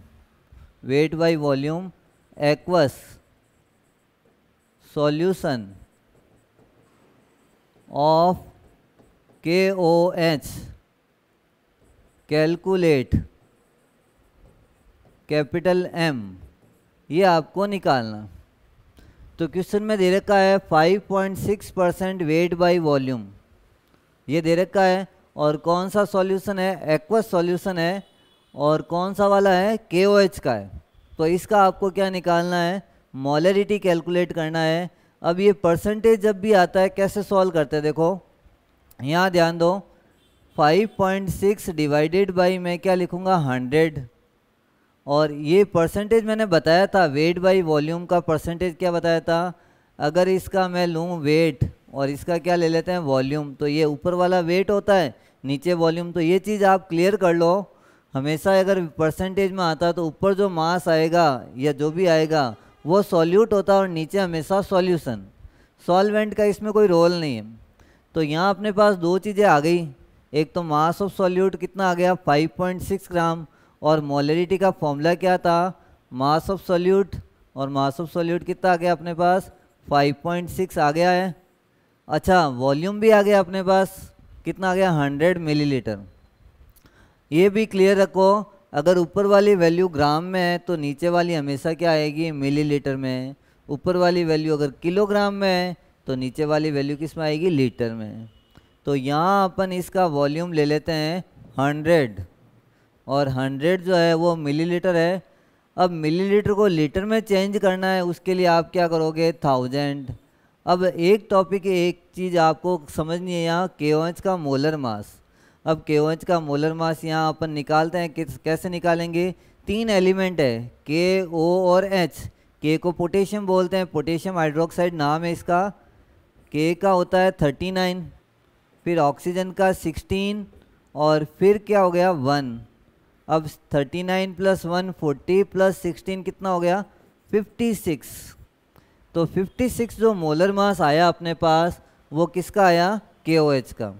weight by volume aqueous solution of KOH, calculate capital M। ये आपको निकालना। तो क्वेश्चन में दे रखा है 5.6% वेट बाय वॉल्यूम, ये दे रखा है, और कौन सा सॉल्यूशन है, एक्वस सॉल्यूशन है, और कौन सा वाला है, KOH का है। तो इसका आपको क्या निकालना है, मोलरिटी कैलकुलेट करना है। अब ये परसेंटेज जब भी आता है कैसे सॉल्व करते हैं, देखो यहाँ ध्यान दो, 5.6 डिवाइडेड बाई मैं क्या लिखूँगा, 100। और ये परसेंटेज मैंने बताया था, वेट बाई वॉल्यूम का परसेंटेज क्या बताया था। अगर इसका मैं लूँ वेट और इसका क्या ले लेते हैं, वॉल्यूम, तो ये ऊपर वाला वेट होता है, नीचे वॉल्यूम। तो ये चीज़ आप क्लियर कर लो। हमेशा अगर परसेंटेज में आता है तो ऊपर जो मास आएगा या जो भी आएगा वो सॉल्यूट होता है और नीचे हमेशा सॉल्यूशन। सॉल्वेंट का इसमें कोई रोल नहीं है। तो यहाँ अपने पास दो चीज़ें आ गई, एक तो मास ऑफ सॉल्यूट कितना आ गया, 5.6 ग्राम, और मोलरिटी का फॉर्मूला क्या था, मास ऑफ सॉल्यूट, और मास ऑफ सॉल्यूट कितना आ गया अपने पास, 5.6 आ गया है। अच्छा वॉल्यूम भी आ गया अपने पास, कितना आ गया, 100 मिलीलीटर। ये भी क्लियर रखो, अगर ऊपर वाली वैल्यू ग्राम में है तो नीचे वाली हमेशा क्या आएगी, मिलीलीटर में। ऊपर वाली वैल्यू अगर किलोग्राम में है तो नीचे वाली वैल्यू किस में आएगी, लीटर में। तो यहाँ अपन इसका वॉल्यूम ले लेते हैं 100, और 100 जो है वो मिलीलीटर है। अब मिलीलीटर को लीटर में चेंज करना है, उसके लिए आप क्या करोगे, 1000। अब एक टॉपिक, एक चीज़ आपको समझनी है यहाँ, KOH का मोलर मास। अब KOH का मोलर मास यहाँ अपन निकालते हैं, कैसे निकालेंगे, 3 एलिमेंट है, K, O और H। K को पोटेशियम बोलते हैं, पोटेशियम हाइड्रोक्साइड नाम है इसका। K का होता है 39, फिर ऑक्सीजन का 16, और फिर क्या हो गया, 1। अब 39 + 1 40 + 16 कितना हो गया, 56। तो 56 जो मोलर मास आया अपने पास वो किसका आया, KOH का।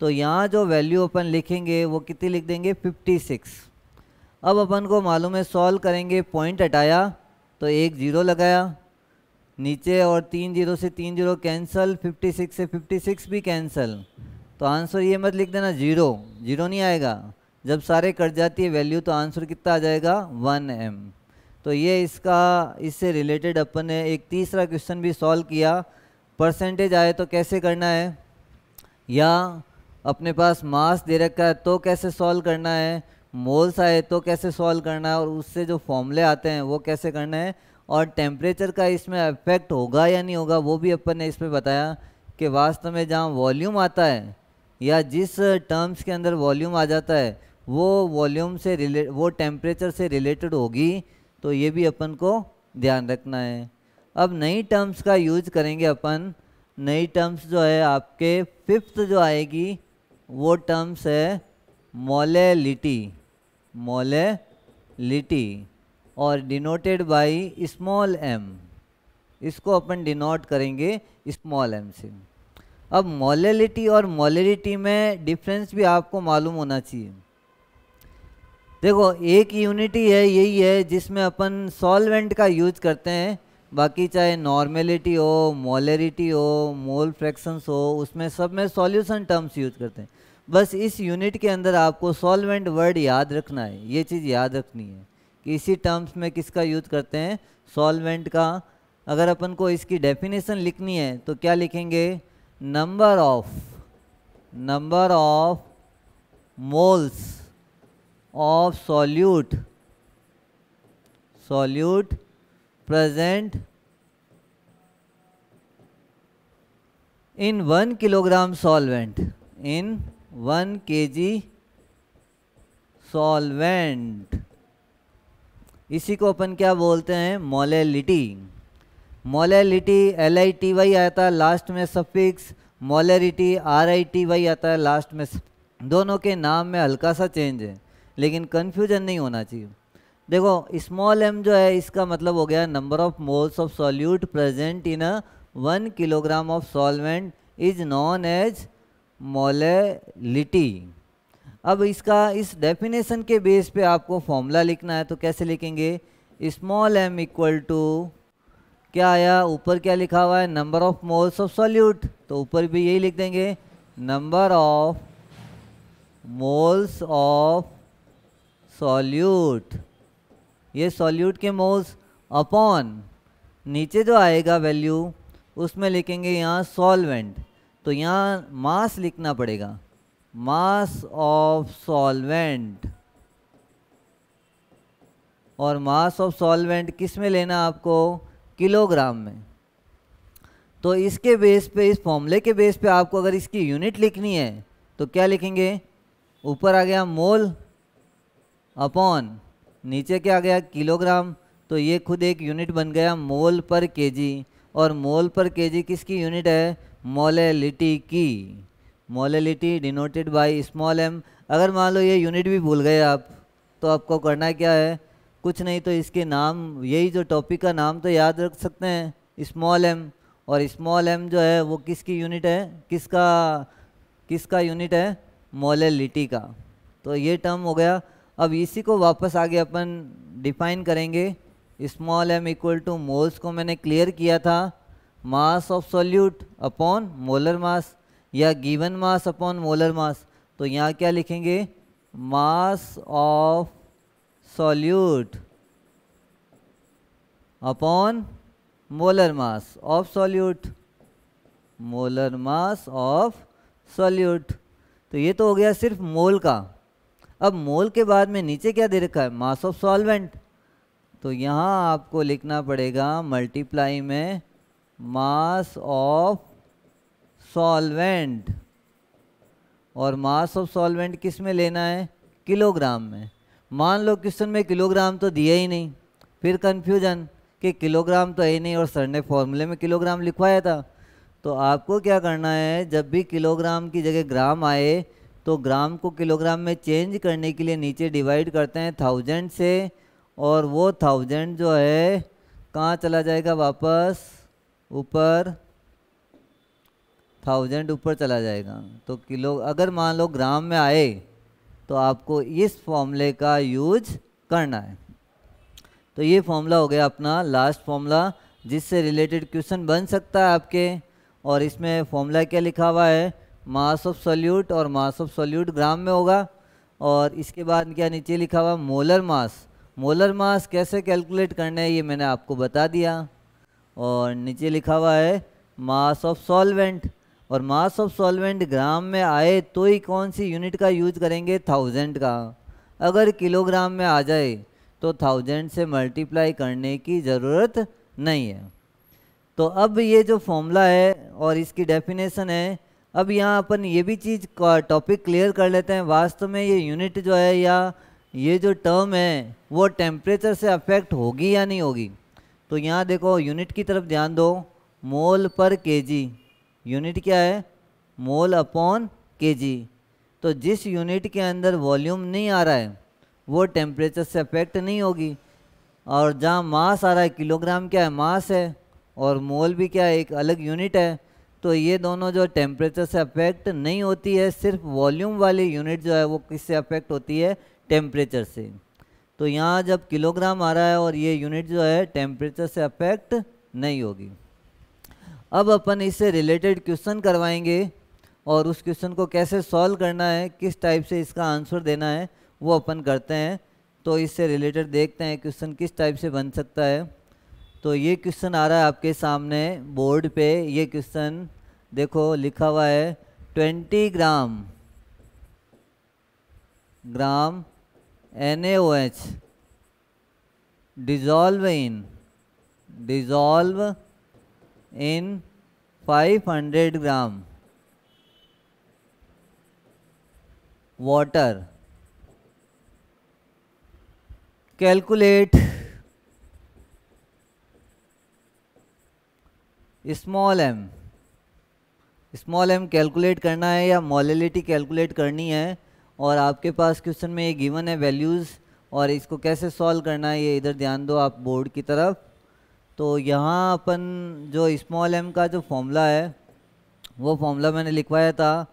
तो यहाँ जो वैल्यू अपन लिखेंगे वो कितनी लिख देंगे, 56। अब अपन को मालूम है सॉल्व करेंगे, पॉइंट हटाया तो एक 0 लगाया नीचे, और 3 0 से 3 0 कैंसिल, 56 से 56 भी कैंसिल। तो आंसर ये मत लिख देना 0, 0 नहीं आएगा। जब सारे कट जाती है वैल्यू तो आंसर कितना आ जाएगा, 1m। तो ये इसका इससे रिलेटेड अपन ने एक तीसरा क्वेश्चन भी सॉल्व किया। परसेंटेज आए तो कैसे करना है, या अपने पास मास दे रखा है तो कैसे सॉल्व करना है, मोल्स आए तो कैसे सॉल्व करना है, और उससे जो फॉर्मूले आते हैं वो कैसे करना है, और टेम्परेचर का इसमें इफेक्ट होगा या नहीं होगा वो भी अपन ने इसमें बताया कि वास्तव में जहाँ वॉल्यूम आता है या जिस टर्म्स के अंदर वॉल्यूम आ जाता है वो वॉल्यूम से वो टेम्परेचर से रिलेटेड होगी। तो ये भी अपन को ध्यान रखना है। अब नई टर्म्स का यूज करेंगे अपन। नई टर्म्स जो है आपके फिफ्थ जो आएगी वो टर्म्स है मोलेलिटी। मोलेलिटी और डिनोटेड बाय स्मॉल एम। इसको अपन डिनोट करेंगे स्मॉल एम से। अब मोलेलिटी और मोलेरिटी में डिफरेंस भी आपको मालूम होना चाहिए। देखो एक यूनिटी है यही है जिसमें अपन सॉल्वेंट का यूज करते हैं, बाकी चाहे नॉर्मेलिटी हो, मोलेरिटी हो, मोल फ्रैक्शंस हो, उसमें सब में सॉल्यूशन टर्म्स यूज करते हैं। बस इस यूनिट के अंदर आपको सॉल्वेंट वर्ड याद रखना है, ये चीज़ याद रखनी है कि इसी टर्म्स में किसका यूज करते हैं, सॉल्वेंट का। अगर अपन को इसकी डेफिनेशन लिखनी है तो क्या लिखेंगे, number of moles of solute present in 1 kilogram solvent, in 1 kg solvent। इसी को अपन क्या बोलते हैं, मोलेलिटी। मोलेलिटी LITY आता है लास्ट में सफिक्स, मोलेरिटी RITY आता है लास्ट में। दोनों के नाम में हल्का सा चेंज है लेकिन कन्फ्यूजन नहीं होना चाहिए। देखो स्मॉल m जो है इसका मतलब हो गया number of moles of solute present in a 1 kilogram of solvent is known as molality. अब इसका इस डेफिनेशन के बेस पे आपको फॉर्मूला लिखना है तो कैसे लिखेंगे, स्मॉल m इक्वल टू क्या आया, ऊपर क्या लिखा हुआ है, number of moles of solute, तो ऊपर भी यही लिख देंगे number of moles of solute, ये सॉल्यूट के मोल्स अपॉन नीचे जो आएगा वैल्यू उसमें लिखेंगे यहाँ सॉल्वेंट। तो यहाँ मास लिखना पड़ेगा, मास ऑफ सॉल्वेंट। और मास ऑफ सॉल्वेंट किस में लेना आपको, किलोग्राम में। तो इसके बेस पे, इस फॉर्मूले के बेस पे आपको अगर इसकी यूनिट लिखनी है तो क्या लिखेंगे, ऊपर आ गया मोल अपॉन नीचे क्या आ गया किलोग्राम, तो ये खुद एक यूनिट बन गया मोल पर केजी। और मोल पर केजी किसकी यूनिट है, मोलेलिटी की। Molality denoted by small m। अगर मान लो ये यूनिट भी भूल गए आप तो आपको करना क्या है, कुछ नहीं तो इसके नाम, यही जो टॉपिक का नाम तो याद रख सकते हैं स्मॉल m। और स्मॉल m जो है वो किसकी यूनिट है, किसका यूनिट है, मोलेलिटी का। तो ये टर्म हो गया। अब इसी को वापस आगे अपन डिफाइन करेंगे। Small m equal to moles को मैंने क्लियर किया था, mass of solute upon molar mass या given mass upon molar mass. तो यहाँ क्या लिखेंगे, mass of solute upon molar mass of solute, molar mass of solute. तो ये तो हो गया सिर्फ मोल का। अब मोल के बाद में नीचे क्या दे रखा है, मास ऑफ सॉल्वेंट। तो यहाँ आपको लिखना पड़ेगा मल्टीप्लाई में मास ऑफ सॉल्वेंट। और मास ऑफ सॉल्वेंट किस में लेना है, किलोग्राम में। मान लो क्वेश्चन में किलोग्राम तो दिया ही नहीं, फिर कन्फ्यूजन कि किलोग्राम तो है ही नहीं और सर ने फॉर्मूले में किलोग्राम लिखवाया था। तो आपको क्या करना है, जब भी किलोग्राम की जगह ग्राम आए तो ग्राम को किलोग्राम में चेंज करने के लिए नीचे डिवाइड करते हैं 1000 से, और वो 1000 जो है कहाँ चला जाएगा, वापस ऊपर 1000 ऊपर चला जाएगा। तो किलो अगर मान लो ग्राम में आए तो आपको इस फॉर्मूले का यूज करना है। तो ये फॉर्मूला हो गया अपना लास्ट फॉर्मूला जिससे रिलेटेड क्वेश्चन बन सकता है आपके। और इसमें फॉर्मूला क्या लिखा हुआ है, मास ऑफ सॉल्यूट, और मास ऑफ सॉल्यूट ग्राम में होगा। और इसके बाद क्या नीचे लिखा हुआ, मोलर मास मोलर मास कैसे कैलकुलेट करना है ये मैंने आपको बता दिया। और नीचे लिखा हुआ है मास ऑफ सॉल्वेंट, और मास ऑफ सॉल्वेंट ग्राम में आए तो ही कौन सी यूनिट का यूज करेंगे, 1000 का। अगर किलोग्राम में आ जाए तो 1000 से मल्टीप्लाई करने की ज़रूरत नहीं है। तो अब ये जो फॉर्मूला है और इसकी डेफिनेशन है, अब यहाँ अपन ये भी चीज़ टॉपिक क्लियर कर लेते हैं। वास्तव में ये यूनिट जो है या ये जो टर्म है वो टेम्परेचर से अफेक्ट होगी या नहीं होगी। तो यहाँ देखो यूनिट की तरफ ध्यान दो, मोल पर केजी, यूनिट क्या है, मोल अपॉन केजी। तो जिस यूनिट के अंदर वॉल्यूम नहीं आ रहा है वो टेम्परेचर से अफेक्ट नहीं होगी, और जहाँ मास आ रहा है, किलोग्राम क्या है, मास है, और मोल भी क्या है, एक अलग यूनिट है। तो ये दोनों जो टेम्परेचर से अफेक्ट नहीं होती है, सिर्फ वॉल्यूम वाली यूनिट जो है वो किससे अफेक्ट होती है, टेम्परेचर से। तो यहाँ जब किलोग्राम आ रहा है और ये यूनिट जो है टेम्परेचर से अफेक्ट नहीं होगी। अब अपन इससे रिलेटेड क्वेश्चन करवाएंगे और उस क्वेश्चन को कैसे सॉल्व करना है, किस टाइप से इसका आंसर देना है वो अपन करते हैं। तो इससे रिलेटेड देखते हैं क्वेश्चन किस टाइप से बन सकता है। तो ये क्वेश्चन आ रहा है आपके सामने बोर्ड पे। ये क्वेश्चन देखो लिखा हुआ है 20 ग्राम NaOH dissolve in 500 gram water. Calculate small m calculate करना है या मोलैलिटी कैलकुलेट करनी है, और आपके पास क्वेश्चन में ये गिवन है वैल्यूज़, और इसको कैसे सॉल्व करना है ये इधर ध्यान दो आप बोर्ड की तरफ। तो यहाँ अपन जो स्मॉल m का जो फॉर्मूला है वो फॉर्मूला मैंने लिखवाया था।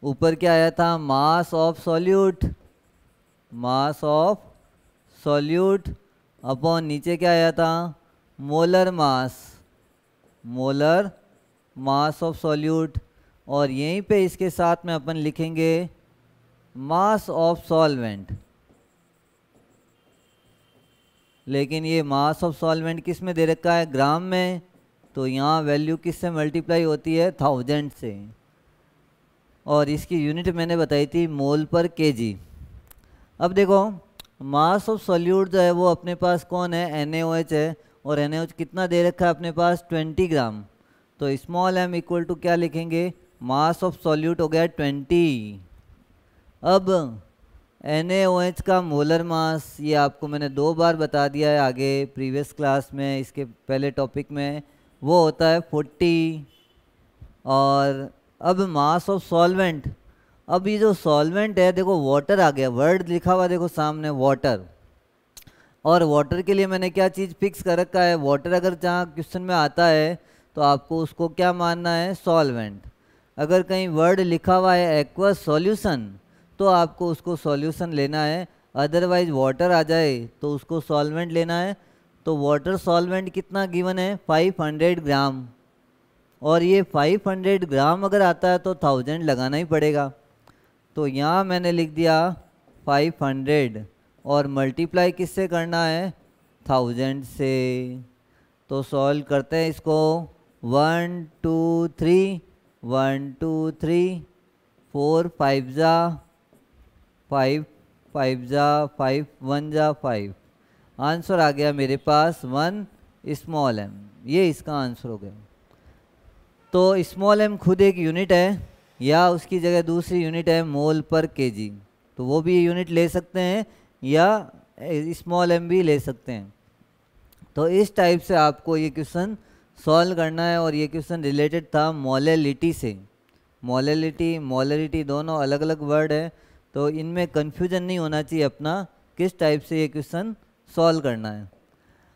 ऊपर क्या आया था, मास ऑफ सॉल्यूट अपॉन नीचे क्या आया था, मोलर मास ऑफ सॉल्यूट, और यहीं पे इसके साथ में अपन लिखेंगे मास ऑफ सॉल्वेंट। लेकिन ये मास ऑफ सॉल्वेंट किस में दे रखा है, ग्राम में। तो यहाँ वैल्यू किस से मल्टीप्लाई होती है, 1000 से, और इसकी यूनिट मैंने बताई थी मोल पर केजी। अब देखो मास ऑफ सॉल्यूट जो है वो अपने पास कौन है, NaOH है, और NaOH कितना दे रखा है अपने पास, 20 ग्राम। तो स्मॉल m इक्वल टू क्या लिखेंगे, मास ऑफ सॉल्यूट हो गया 20। अब NaOH का मोलर मास, ये आपको मैंने 2 बार बता दिया है आगे प्रीवियस क्लास में, इसके पहले टॉपिक में, वो होता है 40। और अब मास ऑफ सॉल्वेंट, अब ये जो सॉल्वेंट है देखो वाटर आ गया, वर्ड लिखा हुआ देखो सामने वाटर, और वाटर के लिए मैंने क्या चीज़ फिक्स कर रखा है, वाटर अगर जहाँ क्वेश्चन में आता है तो आपको उसको क्या मानना है, सॉल्वेंट। अगर कहीं वर्ड लिखा हुआ है एक्वस सॉल्यूशन तो आपको उसको सॉल्यूशन लेना है, अदरवाइज वाटर आ जाए तो उसको सॉल्वेंट लेना है। तो वाटर सॉल्वेंट कितना गिवन है, 500 ग्राम, और ये 500 ग्राम अगर आता है तो 1000 लगाना ही पड़ेगा। तो यहाँ मैंने लिख दिया 500 और मल्टीप्लाई किससे करना है, 1000 से। तो सॉल्व करते हैं इसको, 1 2 3 1 2 3 4 5 जा 5 5 जा 5 1 जा 5, आंसर आ गया मेरे पास 1 स्मॉल m। ये इसका आंसर हो गया। तो स्मॉल m खुद एक यूनिट है या उसकी जगह दूसरी यूनिट है मोल पर केजी, तो वो भी यूनिट ले सकते हैं या स्मॉल m भी ले सकते हैं। तो इस टाइप से आपको ये क्वेश्चन सॉल्व करना है, और ये क्वेश्चन रिलेटेड था मोलैलिटी से। मोलैलिटी दोनों अलग अलग वर्ड है, तो इनमें कन्फ्यूजन नहीं होना चाहिए अपना किस टाइप से ये क्वेश्चन सॉल्व करना है।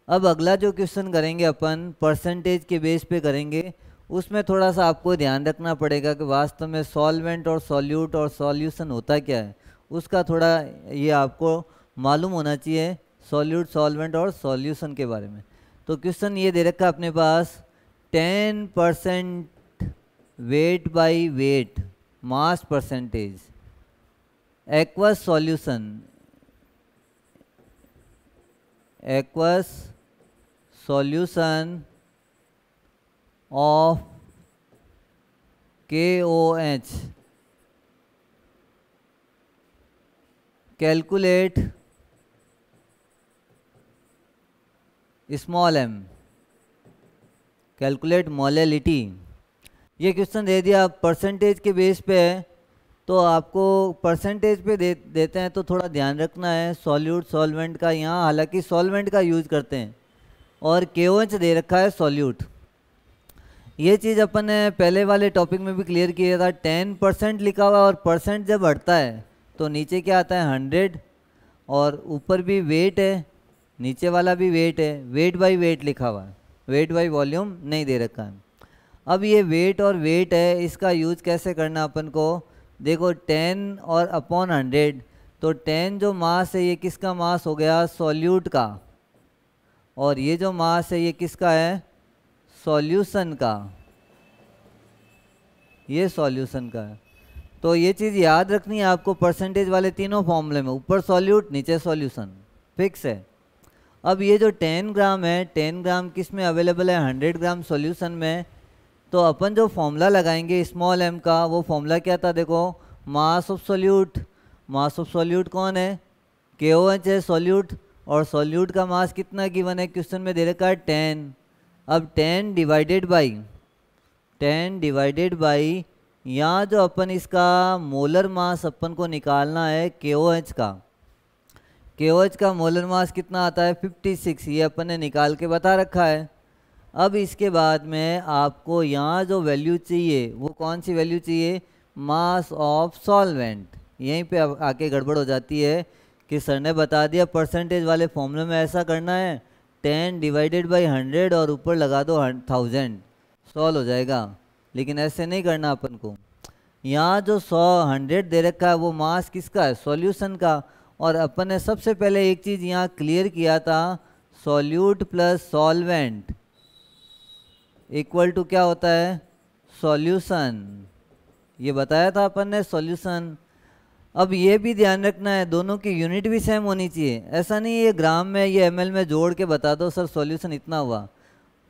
अब अगला जो क्वेश्चन करेंगे अपन परसेंटेज के बेस पे करेंगे, उसमें थोड़ा सा आपको ध्यान रखना पड़ेगा कि वास्तव में सॉल्वेंट और सॉल्यूट और सॉल्यूशन होता क्या है, उसका थोड़ा ये आपको मालूम होना चाहिए, सॉल्यूट सॉल्वेंट और सॉल्यूशन के बारे में। तो क्वेश्चन ये दे रखा है अपने पास 10% wait by weight mass percentage aqueous solution aqueous solution of KOH, calculate small m, calculate molality. ये क्वेश्चन दे दिया परसेंटेज के बेस पे है, तो आपको परसेंटेज पे देते हैं तो थोड़ा ध्यान रखना है सॉल्यूट सॉल्वेंट का। यहाँ हालांकि सॉल्वेंट का यूज करते हैं और KOH दे रखा है सॉल्यूट। ये चीज़ अपन ने पहले वाले टॉपिक में भी क्लियर किया था। 10% लिखा हुआ है और परसेंट जब हटता है तो नीचे क्या आता है 100, और ऊपर भी वेट है, नीचे वाला भी वेट है, वेट बाय वेट लिखा हुआ है, वेट बाय वॉल्यूम नहीं दे रखा है। अब ये वेट और वेट है, इसका यूज कैसे करना अपन को, देखो 10 और अपॉन 100, तो 10 जो मास है ये किसका मास हो गया, सॉल्यूट का, और ये जो मास है ये किसका है, सॉल्यूशन का, ये सॉल्यूशन का है। तो ये चीज़ याद रखनी है आपको परसेंटेज वाले तीनों फॉर्मूले में, ऊपर सॉल्यूट नीचे सॉल्यूशन, फिक्स है। अब ये जो 10 ग्राम है, 10 ग्राम किस में अवेलेबल है, 100 ग्राम सॉल्यूशन में। तो अपन जो फॉर्मूला लगाएंगे स्मॉल m का, वो फॉर्मूला क्या था, देखो मास of solute, mass of solute कौन है, KOH है सॉल्यूट, और सॉल्यूट का मास कितना गिवन है, क्वेश्चन में दे रखा है 10। अब 10 डिवाइडेड बाई यहाँ जो अपन इसका मोलर मास अपन को निकालना है KOH का, KOH का मोलर मास कितना आता है 56, ये अपन ने निकाल के बता रखा है। अब इसके बाद में आपको यहाँ जो वैल्यू चाहिए वो कौन सी वैल्यू चाहिए, मास ऑफ सॉल्वेंट। यहीं पे आके गड़बड़ हो जाती है कि सर ने बता दिया परसेंटेज वाले फॉर्मूले में ऐसा करना है, 10 डिवाइडेड बाई 100 और ऊपर लगा दो 1000, सॉल्व हो जाएगा। लेकिन ऐसे नहीं करना अपन को। यहाँ जो 100 दे रखा है वो मास किसका है, सॉल्यूशन का। और अपन ने सबसे पहले एक चीज़ यहाँ क्लियर किया था, solute plus solvent equal to क्या होता है, सॉल्यूशन, ये बताया था अपन ने सॉल्यूशन। अब ये भी ध्यान रखना है दोनों की यूनिट भी सेम होनी चाहिए, ऐसा नहीं है ये ग्राम में ये ml में जोड़ के बता दो सर सॉल्यूशन इतना हुआ,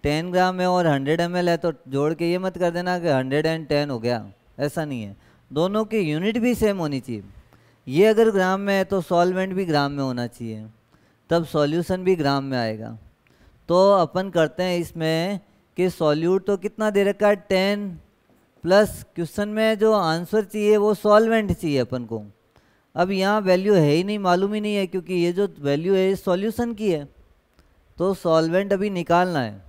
10 ग्राम है और 100 ml है तो जोड़ के ये मत कर देना कि 110 हो गया, ऐसा नहीं है, दोनों की यूनिट भी सेम होनी चाहिए। ये अगर ग्राम में है तो सॉल्वेंट भी ग्राम में होना चाहिए, तब सॉल्यूशन भी ग्राम में आएगा। तो अपन करते हैं इसमें कि सॉल्यूट तो कितना दे रखा है 10, प्लस क्वेश्चन में जो आंसर चाहिए वो सॉल्वेंट चाहिए अपन को। अब यहाँ वैल्यू है ही नहीं, मालूम ही नहीं है, क्योंकि ये जो वैल्यू है सॉल्यूशन की है, तो सॉल्वेंट अभी निकालना है,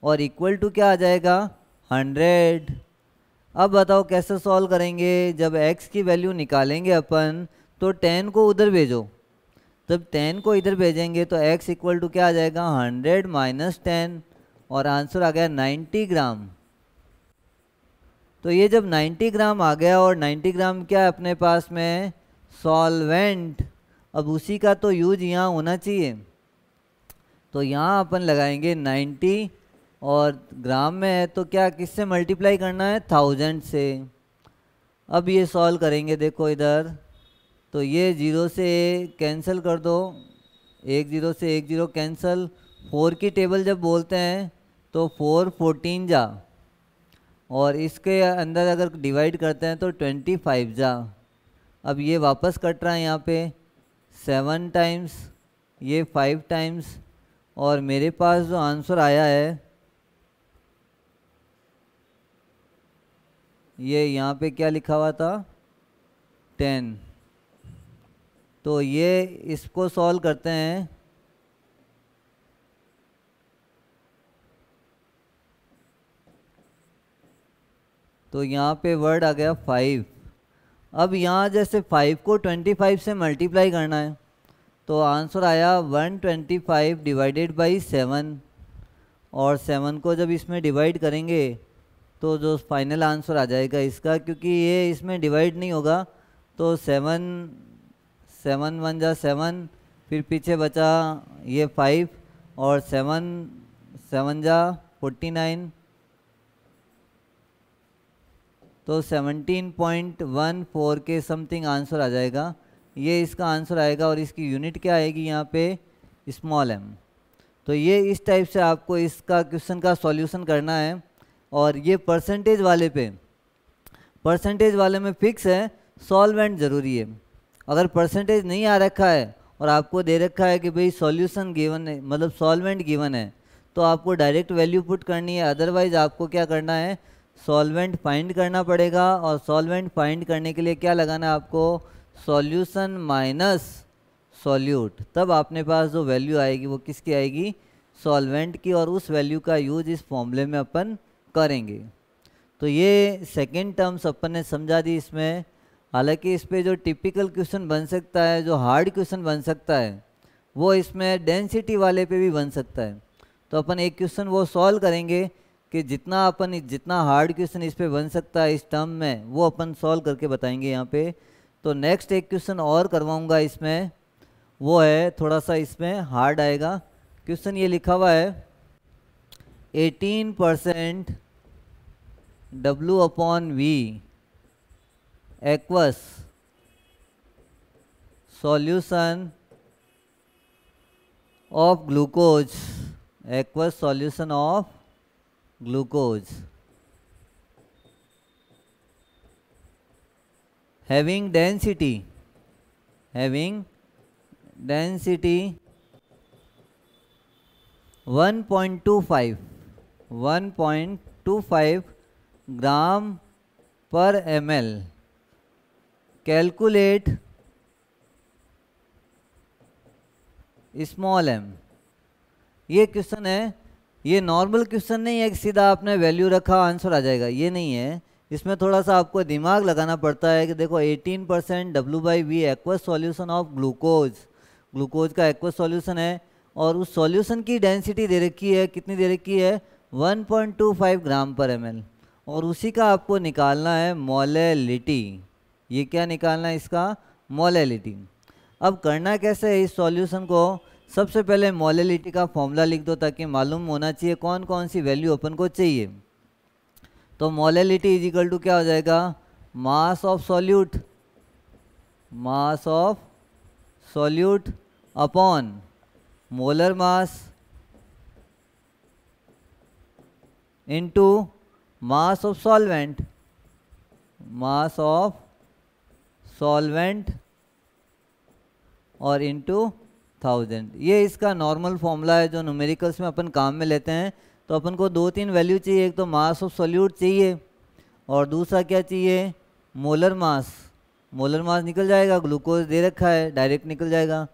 और इक्वल टू क्या आ जाएगा 100। अब बताओ कैसे सॉल्व करेंगे, जब x की वैल्यू निकालेंगे अपन तो 10 को उधर भेजो, तब 10 को इधर भेजेंगे तो x इक्वल टू क्या आ जाएगा 100 माइनस 10, और आंसर आ गया 90 ग्राम। तो ये जब 90 ग्राम आ गया, और 90 ग्राम क्या है अपने पास में, सॉल्वेंट, अब उसी का तो यूज यहाँ होना चाहिए, तो यहाँ अपन लगाएंगे 90, और ग्राम में है तो क्या किससे मल्टीप्लाई करना है, 1000 से। अब ये सॉल्व करेंगे, देखो इधर तो ये 0 से कैंसिल कर दो, 1 0 से 1 0 कैंसिल, 4 की टेबल जब बोलते हैं तो 4 14 जा, और इसके अंदर अगर डिवाइड करते हैं तो 25 जा। अब ये वापस कट रहा है यहाँ पे 7 टाइम्स, ये 5 टाइम्स, और मेरे पास जो आंसर आया है ये यहाँ पे क्या लिखा हुआ था 10। तो ये इसको सॉल्व करते हैं, तो यहाँ पे वर्ड आ गया 5। अब यहाँ जैसे 5 को 25 से मल्टीप्लाई करना है, तो आंसर आया 125 डिवाइडेड बाई 7, और 7 को जब इसमें डिवाइड करेंगे तो जो फाइनल आंसर आ जाएगा इसका, क्योंकि ये इसमें डिवाइड नहीं होगा, तो 7 7 1 जा 7, फिर पीछे बचा ये 5, और 7 7 जा 49, तो 17.14 के समथिंग आंसर आ जाएगा, ये इसका आंसर आएगा। और इसकी यूनिट क्या आएगी यहाँ पे, स्मॉल एम। तो ये इस टाइप से आपको इसका क्वेश्चन का सॉल्यूशन करना है। और ये परसेंटेज वाले में फिक्स है सॉल्वेंट ज़रूरी है। अगर परसेंटेज नहीं आ रखा है और आपको दे रखा है कि भाई सॉल्यूशन गिवन है, मतलब सॉल्वेंट गिवन है, तो आपको डायरेक्ट वैल्यू पुट करनी है। अदरवाइज आपको क्या करना है, सॉल्वेंट फाइंड करना पड़ेगा। और सॉल्वेंट फाइंड करने के लिए क्या लगाना है आपको, सॉल्यूशन माइनस सॉल्यूट। तब अपने पास जो वैल्यू आएगी वो किसकी आएगी, सॉल्वेंट की। और उस वैल्यू का यूज इस फॉर्मूले में अपन करेंगे। तो ये सेकेंड टर्म्स अपन ने समझा दी इसमें। हालांकि इस पे जो टिपिकल क्वेश्चन बन सकता है, जो हार्ड क्वेश्चन बन सकता है, वो इसमें डेंसिटी वाले पे भी बन सकता है। तो अपन एक क्वेश्चन वो सॉल्व करेंगे कि जितना हार्ड क्वेश्चन इस पे बन सकता है इस टर्म में, वो अपन सॉल्व करके बताएंगे यहाँ पे। तो नेक्स्ट एक क्वेश्चन और करवाऊँगा इसमें, वो है थोड़ा सा इसमें हार्ड आएगा। क्वेश्चन ये लिखा हुआ है 18% W/V aqueous solution of glucose, aqueous solution of glucose having density 1.25 ग्राम पर ml। Calculate small m। ये क्वेश्चन है, ये नॉर्मल क्वेश्चन नहीं है कि सीधा आपने वैल्यू रखा आंसर आ जाएगा, ये नहीं है। इसमें थोड़ा सा आपको दिमाग लगाना पड़ता है कि देखो 18% W/V aqueous solution of glucose का एक्वस सॉल्यूशन है, और उस सॉल्यूशन की डेंसिटी दे रखी है, कितनी दे रखी है, 1.25 ग्राम पर ml। और उसी का आपको निकालना है मोलेलिटी। ये क्या निकालना है, इसका मोलेलिटी। अब करना कैसे है इस सॉल्यूशन को, सबसे पहले मोलेलिटी का फॉर्मूला लिख दो ताकि मालूम होना चाहिए कौन कौन सी वैल्यू अपन को चाहिए। तो मोलेलिटी इज इक्वल टू क्या हो जाएगा, मास of solute upon molar mass into mass of solvent और इनटू 1000। ये इसका नॉर्मल फॉर्मूला है जो न्यूमेरिकल्स में अपन काम में लेते हैं। तो अपन को 2-3 वैल्यू चाहिए, एक तो मास ऑफ सॉल्यूट चाहिए और दूसरा क्या चाहिए, मोलर मास निकल जाएगा, ग्लूकोज दे रखा है डायरेक्ट निकल जाएगा।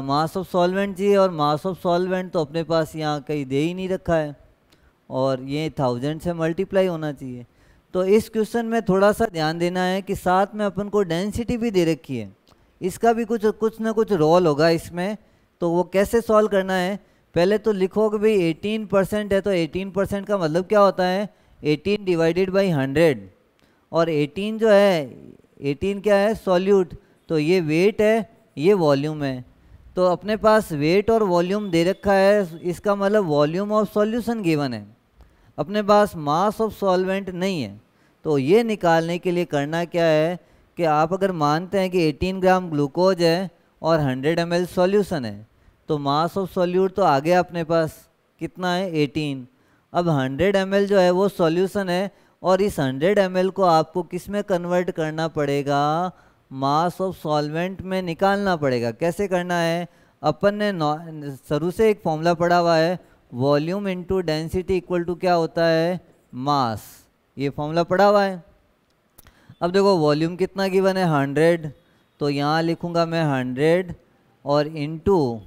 मास ऑफ सॉल्वेंट चाहिए, और मास ऑफ सॉल्वेंट तो अपने पास यहाँ कहीं दे ही नहीं रखा है, और ये 1000 से मल्टीप्लाई होना चाहिए। तो इस क्वेश्चन में थोड़ा सा ध्यान देना है कि साथ में अपन को डेंसिटी भी दे रखी है, इसका भी कुछ ना कुछ रोल होगा इसमें। तो वो कैसे सॉल्व करना है, पहले तो लिखो कि भाई 18% है, तो 18% का मतलब क्या होता है, 18 डिवाइडेड बाई 100। और 18 जो है, 18 क्या है, सॉल्यूट, तो ये वेट है, ये वॉल्यूम है। तो अपने पास वेट और वॉल्यूम दे रखा है, इसका मतलब वॉल्यूम ऑफ सॉल्यूशन गिवन है, अपने पास मास ऑफ सॉल्वेंट नहीं है। तो ये निकालने के लिए करना क्या है कि आप अगर मानते हैं कि 18 ग्राम ग्लूकोज है और 100 ml सॉल्यूशन है, तो मास ऑफ सॉल्यूट तो आ गया अपने पास, कितना है, 18। अब 100 ml जो है वो सॉल्यूशन है, और इस 100 ml को आपको किस में कन्वर्ट करना पड़ेगा, मास ऑफ सॉल्वेंट में निकालना पड़ेगा। कैसे करना है, अपन ने शुरू से एक फॉर्मूला पढ़ा हुआ है, volume into density equal to क्या होता है, मास। ये फॉर्मूला पढ़ा हुआ है। अब देखो वॉल्यूम कितना गिवन है, 100, तो यहाँ लिखूँगा मैं 100, और इनटू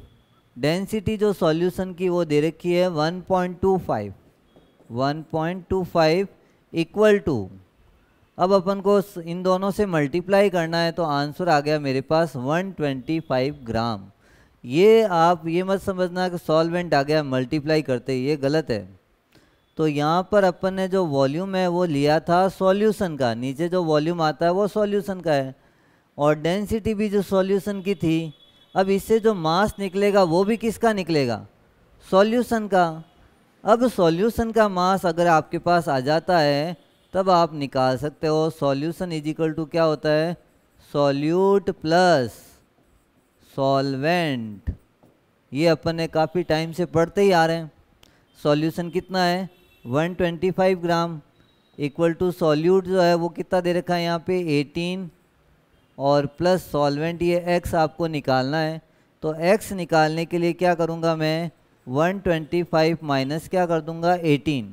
डेंसिटी जो सॉल्यूशन की वो दे रखी है 1.25 इक्वल टू, अब अपन को इन दोनों से मल्टीप्लाई करना है, तो आंसर आ गया मेरे पास 125 ग्राम। ये आप ये मत समझना कि सॉल्वेंट आ गया मल्टीप्लाई करते, ये गलत है। तो यहाँ पर अपन ने जो वॉल्यूम है वो लिया था सॉल्यूशन का, नीचे जो वॉल्यूम आता है वो सॉल्यूशन का है, और डेंसिटी भी जो सॉल्यूशन की थी। अब इससे जो मास निकलेगा वो भी किसका निकलेगा, सॉल्यूशन का। अब सॉल्यूशन का मास अगर आपके पास आ जाता है तब आप निकाल सकते हो, सॉल्यूशन इज इक्वल टू क्या होता है, सॉल्यूट प्लस सॉल्वेंट ये अपन ने काफ़ी टाइम से पढ़ते ही आ रहे हैं। सॉल्यूशन कितना है 125 ग्राम इक्वल टू सॉल्यूट जो है वो कितना दे रखा है यहाँ पे 18 और प्लस सॉल्वेंट ये x आपको निकालना है। तो x निकालने के लिए क्या करूँगा मैं 125 माइनस क्या कर दूँगा 18।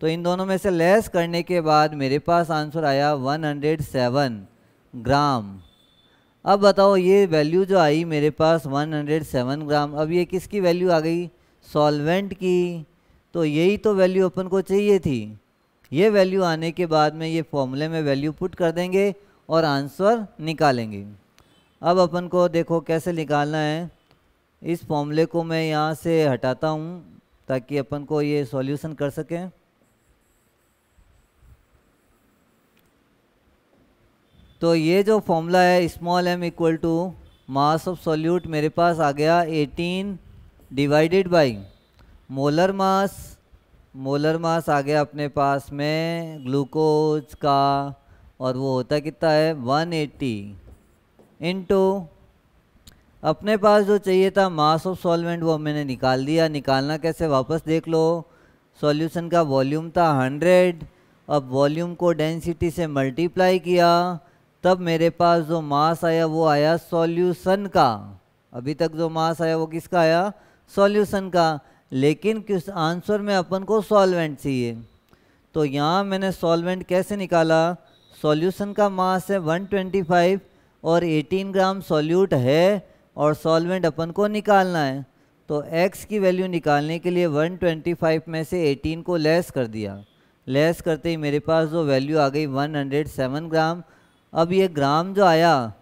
तो इन दोनों में से लेस करने के बाद मेरे पास आंसर आया 107 ग्राम। अब बताओ ये वैल्यू जो आई मेरे पास 107 ग्राम, अब ये किसकी वैल्यू आ गई सॉल्वेंट की। तो यही तो वैल्यू अपन को चाहिए थी। ये वैल्यू आने के बाद में ये फॉर्मूले में वैल्यू पुट कर देंगे और आंसर निकालेंगे। अब अपन को देखो कैसे निकालना है। इस फॉर्मूले को मैं यहाँ से हटाता हूँ ताकि अपन को ये सॉल्यूशन कर सकें। तो ये जो फॉर्मूला है small m equal to mass of solute मेरे पास आ गया 18 divided by molar mass. Molar mass आ गया अपने पास में ग्लूकोज का, और वो होता कितना है 180 इंटू अपने पास जो चाहिए था मास ऑफ सॉल्वेंट वो मैंने निकाल दिया। निकालना कैसे वापस देख लो। सॉल्यूशन का वॉल्यूम था 100, अब वॉल्यूम को डेंसिटी से मल्टीप्लाई किया तब मेरे पास जो मास आया वो आया सॉल्यूशन का। अभी तक जो मास आया वो किसका आया सॉल्यूशन का, लेकिन किस आंसर में अपन को सॉल्वेंट चाहिए। तो यहाँ मैंने सॉल्वेंट कैसे निकाला, सॉल्यूशन का मास है 125 और 18 ग्राम सॉल्यूट है और सॉल्वेंट अपन को निकालना है। तो x की वैल्यू निकालने के लिए 125 में से 18 को लेस कर दिया। लेस करते ही मेरे पास जो वैल्यू आ गई 107 ग्राम। अब ये ग्राम जो आया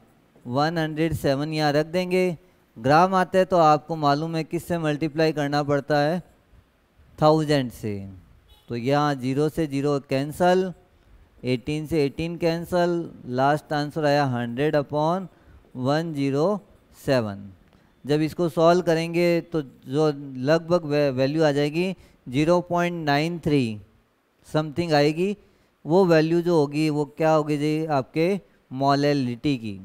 107 यहाँ रख देंगे। ग्राम आता है तो आपको मालूम है किससे मल्टीप्लाई करना पड़ता है 1000 से। तो यहाँ 0 से 0 कैंसल, 18 से 18 कैंसल, लास्ट आंसर आया 100/107। जब इसको सॉल्व करेंगे तो जो लगभग वैल्यू आ जाएगी 0.93 समथिंग आएगी। वो वैल्यू जो होगी वो क्या होगी जी आपके मोलैलिटी की।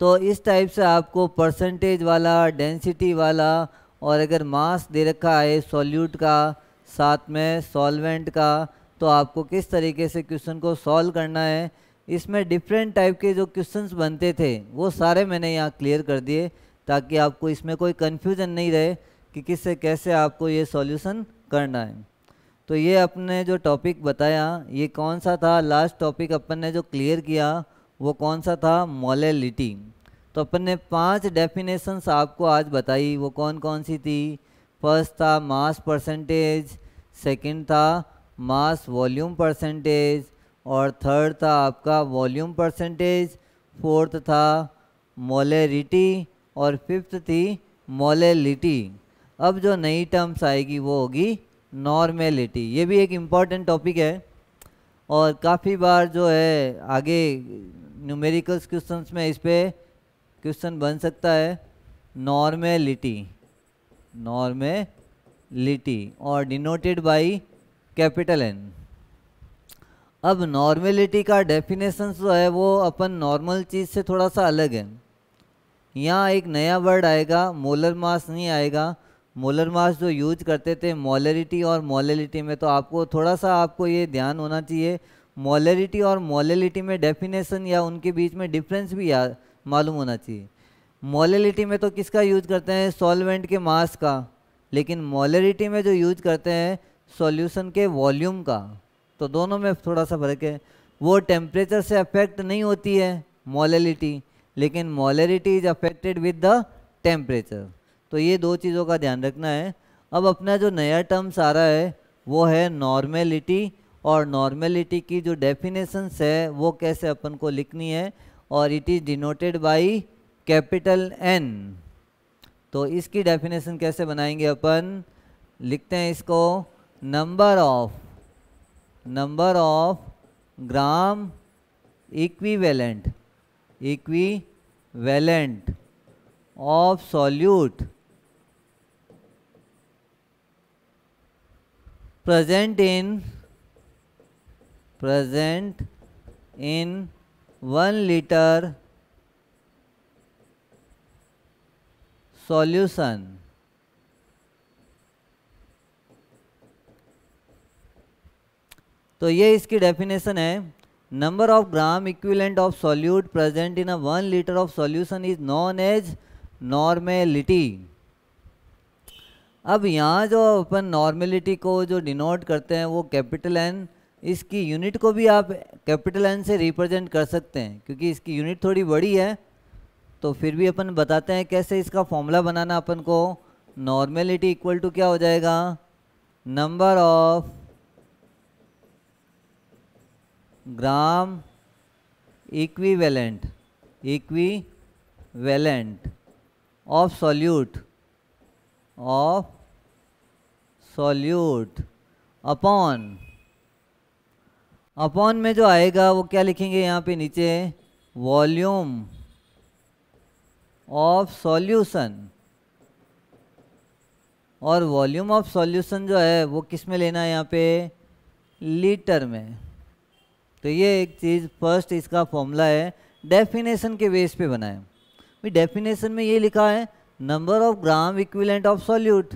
तो इस टाइप से आपको परसेंटेज वाला, डेंसिटी वाला, और अगर मास दे रखा है सॉल्यूट का साथ में सॉल्वेंट का, तो आपको किस तरीके से क्वेश्चन को सॉल्व करना है। इसमें डिफरेंट टाइप के जो क्वेश्चंस बनते थे वो सारे मैंने यहाँ क्लियर कर दिए ताकि आपको इसमें कोई कन्फ्यूजन नहीं रहे कि किससे कैसे आपको ये सॉल्यूशन करना है। तो ये अपने जो टॉपिक बताया ये कौन सा था, लास्ट टॉपिक अपन ने जो क्लियर किया वो कौन सा था, मोलैलिटी। तो अपन ने 5 डेफिनेशंस आपको आज बताई, वो कौन कौन सी थी। फर्स्ट था मास परसेंटेज, सेकंड था मास वॉल्यूम परसेंटेज, और थर्ड था आपका वॉल्यूम परसेंटेज, फोर्थ था मोलैरिटी, और फिफ्थ थी मोलैलिटी। अब जो नई टर्म्स आएगी वो होगी नॉर्मेलिटी। ये भी एक इम्पॉर्टेंट टॉपिक है और काफ़ी बार जो है आगे न्यूमेरिकल्स क्वेश्चंस में इस पे क्वेश्चन बन सकता है। नॉर्मेलिटी, नॉर्मेलिटी और डिनोटेड बाय कैपिटल N। अब नॉर्मेलिटी का डेफिनेशन जो है वो अपन नॉर्मल चीज़ से थोड़ा सा अलग है। यहाँ एक नया वर्ड आएगा, मोलर मास नहीं आएगा। मोलर मास जो यूज करते थे मोलैरिटी और मोलैलिटी में, तो आपको थोड़ा सा आपको ये ध्यान होना चाहिए। मोलैरिटी और मोलैलिटी में डेफिनेशन या उनके बीच में डिफरेंस भी मालूम होना चाहिए। मोलैलिटी में तो किसका यूज करते हैं, सॉल्वेंट के मास का, लेकिन मोलैरिटी में जो यूज करते हैं सॉल्यूशन के वॉल्यूम का। तो दोनों में थोड़ा सा फर्क है। वो टेम्परेचर से अफेक्ट नहीं होती है मोलैलिटी, लेकिन molarity is affected with the temperature. तो ये दो चीज़ों का ध्यान रखना है। अब अपना जो नया टर्म्स आ रहा है वो है नॉर्मेलिटी, और नॉर्मेलिटी की जो डेफिनेशंस है वो कैसे अपन को लिखनी है, और it is denoted by capital N। तो इसकी डेफिनेशन कैसे बनाएंगे अपन, लिखते हैं इसको number of gram equivalent of solute present in 1 liter solution. तो ये इसकी डेफिनेशन है, number of gram equivalent of solute present in a 1 litre of solution is known as normality. अब यहाँ जो अपन नॉर्मेलिटी को जो डिनोट करते हैं वो कैपिटल एन, इसकी यूनिट को भी आप कैपिटल एन से रिप्रेजेंट कर सकते हैं क्योंकि इसकी यूनिट थोड़ी बड़ी है, तो फिर भी अपन बताते हैं कैसे इसका फॉर्मूला बनाना अपन को। नॉर्मेलिटी इक्वल टू क्या हो जाएगा, number of gram equivalent of solute upon में जो आएगा वो क्या लिखेंगे यहाँ पे नीचे, वॉल्यूम ऑफ सॉल्यूशन। और वॉल्यूम ऑफ सॉल्यूशन जो है वो किस में लेना है यहाँ पे, लीटर में। तो ये एक चीज़ फर्स्ट इसका फॉर्मूला है, डेफिनेशन के बेस पे बना है। भाई डेफिनेशन में ये लिखा है number of gram equivalent of solute,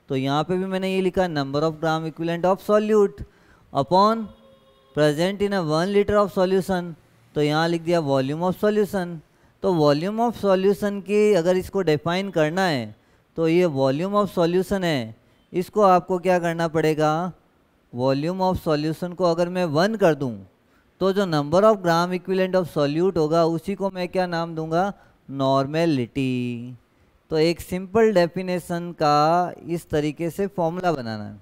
तो यहाँ पे भी मैंने ये लिखा है number of gram equivalent of solute upon present in a 1 litre of solution, तो यहाँ लिख दिया वॉल्यूम ऑफ सॉल्यूशन। तो वॉल्यूम ऑफ सॉल्यूशन की अगर इसको डिफाइन करना है तो ये वॉल्यूम ऑफ सॉल्यूशन है, इसको आपको क्या करना पड़ेगा, वॉल्यूम ऑफ सॉल्यूशन को अगर मैं 1 कर दूं तो जो number of gram equivalent of solute होगा उसी को मैं क्या नाम दूंगा, नॉर्मेलिटी। तो एक सिंपल डेफिनेशन का इस तरीके से फॉर्मूला बनाना है।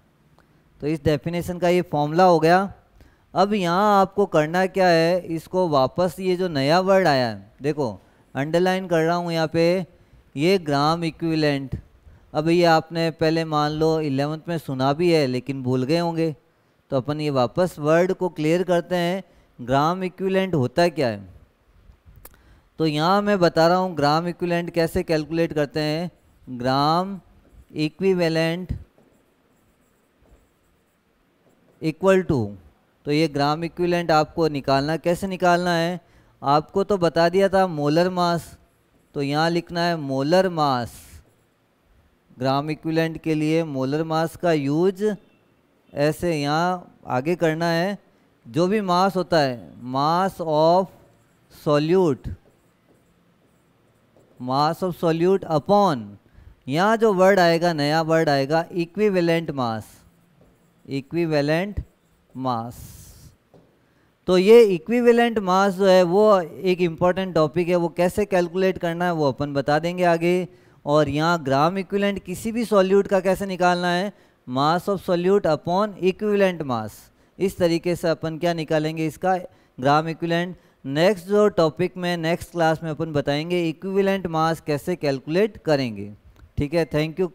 तो इस डेफिनेशन का ये फॉर्मूला हो गया। अब यहाँ आपको करना क्या है, इसको वापस ये जो नया वर्ड आया है, देखो अंडरलाइन कर रहा हूँ यहाँ पे, ये ग्राम इक्विवेलेंट। अब ये आपने पहले मान लो 11th में सुना भी है लेकिन भूल गए होंगे, तो अपन ये वापस वर्ड को क्लियर करते हैं, ग्राम इक्विवेलेंट होता क्या है। तो यहाँ मैं बता रहा हूँ ग्राम इक्विवेलेंट कैसे कैलकुलेट करते हैं। ग्राम इक्विवेलेंट इक्वल टू, तो ये ग्राम इक्विवेलेंट आपको निकालना, कैसे निकालना है, आपको तो बता दिया था मोलर मास, तो यहाँ लिखना है मोलर मास। ग्राम इक्विवेलेंट के लिए मोलर मास का यूज ऐसे यहाँ आगे करना है, जो भी मास होता है, मास ऑफ सॉल्यूट अपॉन, यहाँ जो वर्ड आएगा, नया वर्ड आएगा इक्विवेलेंट मास। तो ये इक्विवेलेंट मास जो है वो एक इम्पॉर्टेंट टॉपिक है, वो कैसे कैलकुलेट करना है वो अपन बता देंगे आगे। और यहाँ ग्राम इक्विवेलेंट किसी भी सॉल्यूट का कैसे निकालना है, मास of solute upon equivalent mass. इस तरीके से अपन क्या निकालेंगे, इसका ग्राम इक्विवेलेंट। नेक्स्ट जो टॉपिक में नेक्स्ट क्लास में अपन बताएंगे इक्विवेलेंट मास कैसे कैलकुलेट करेंगे। ठीक है, थैंक यू।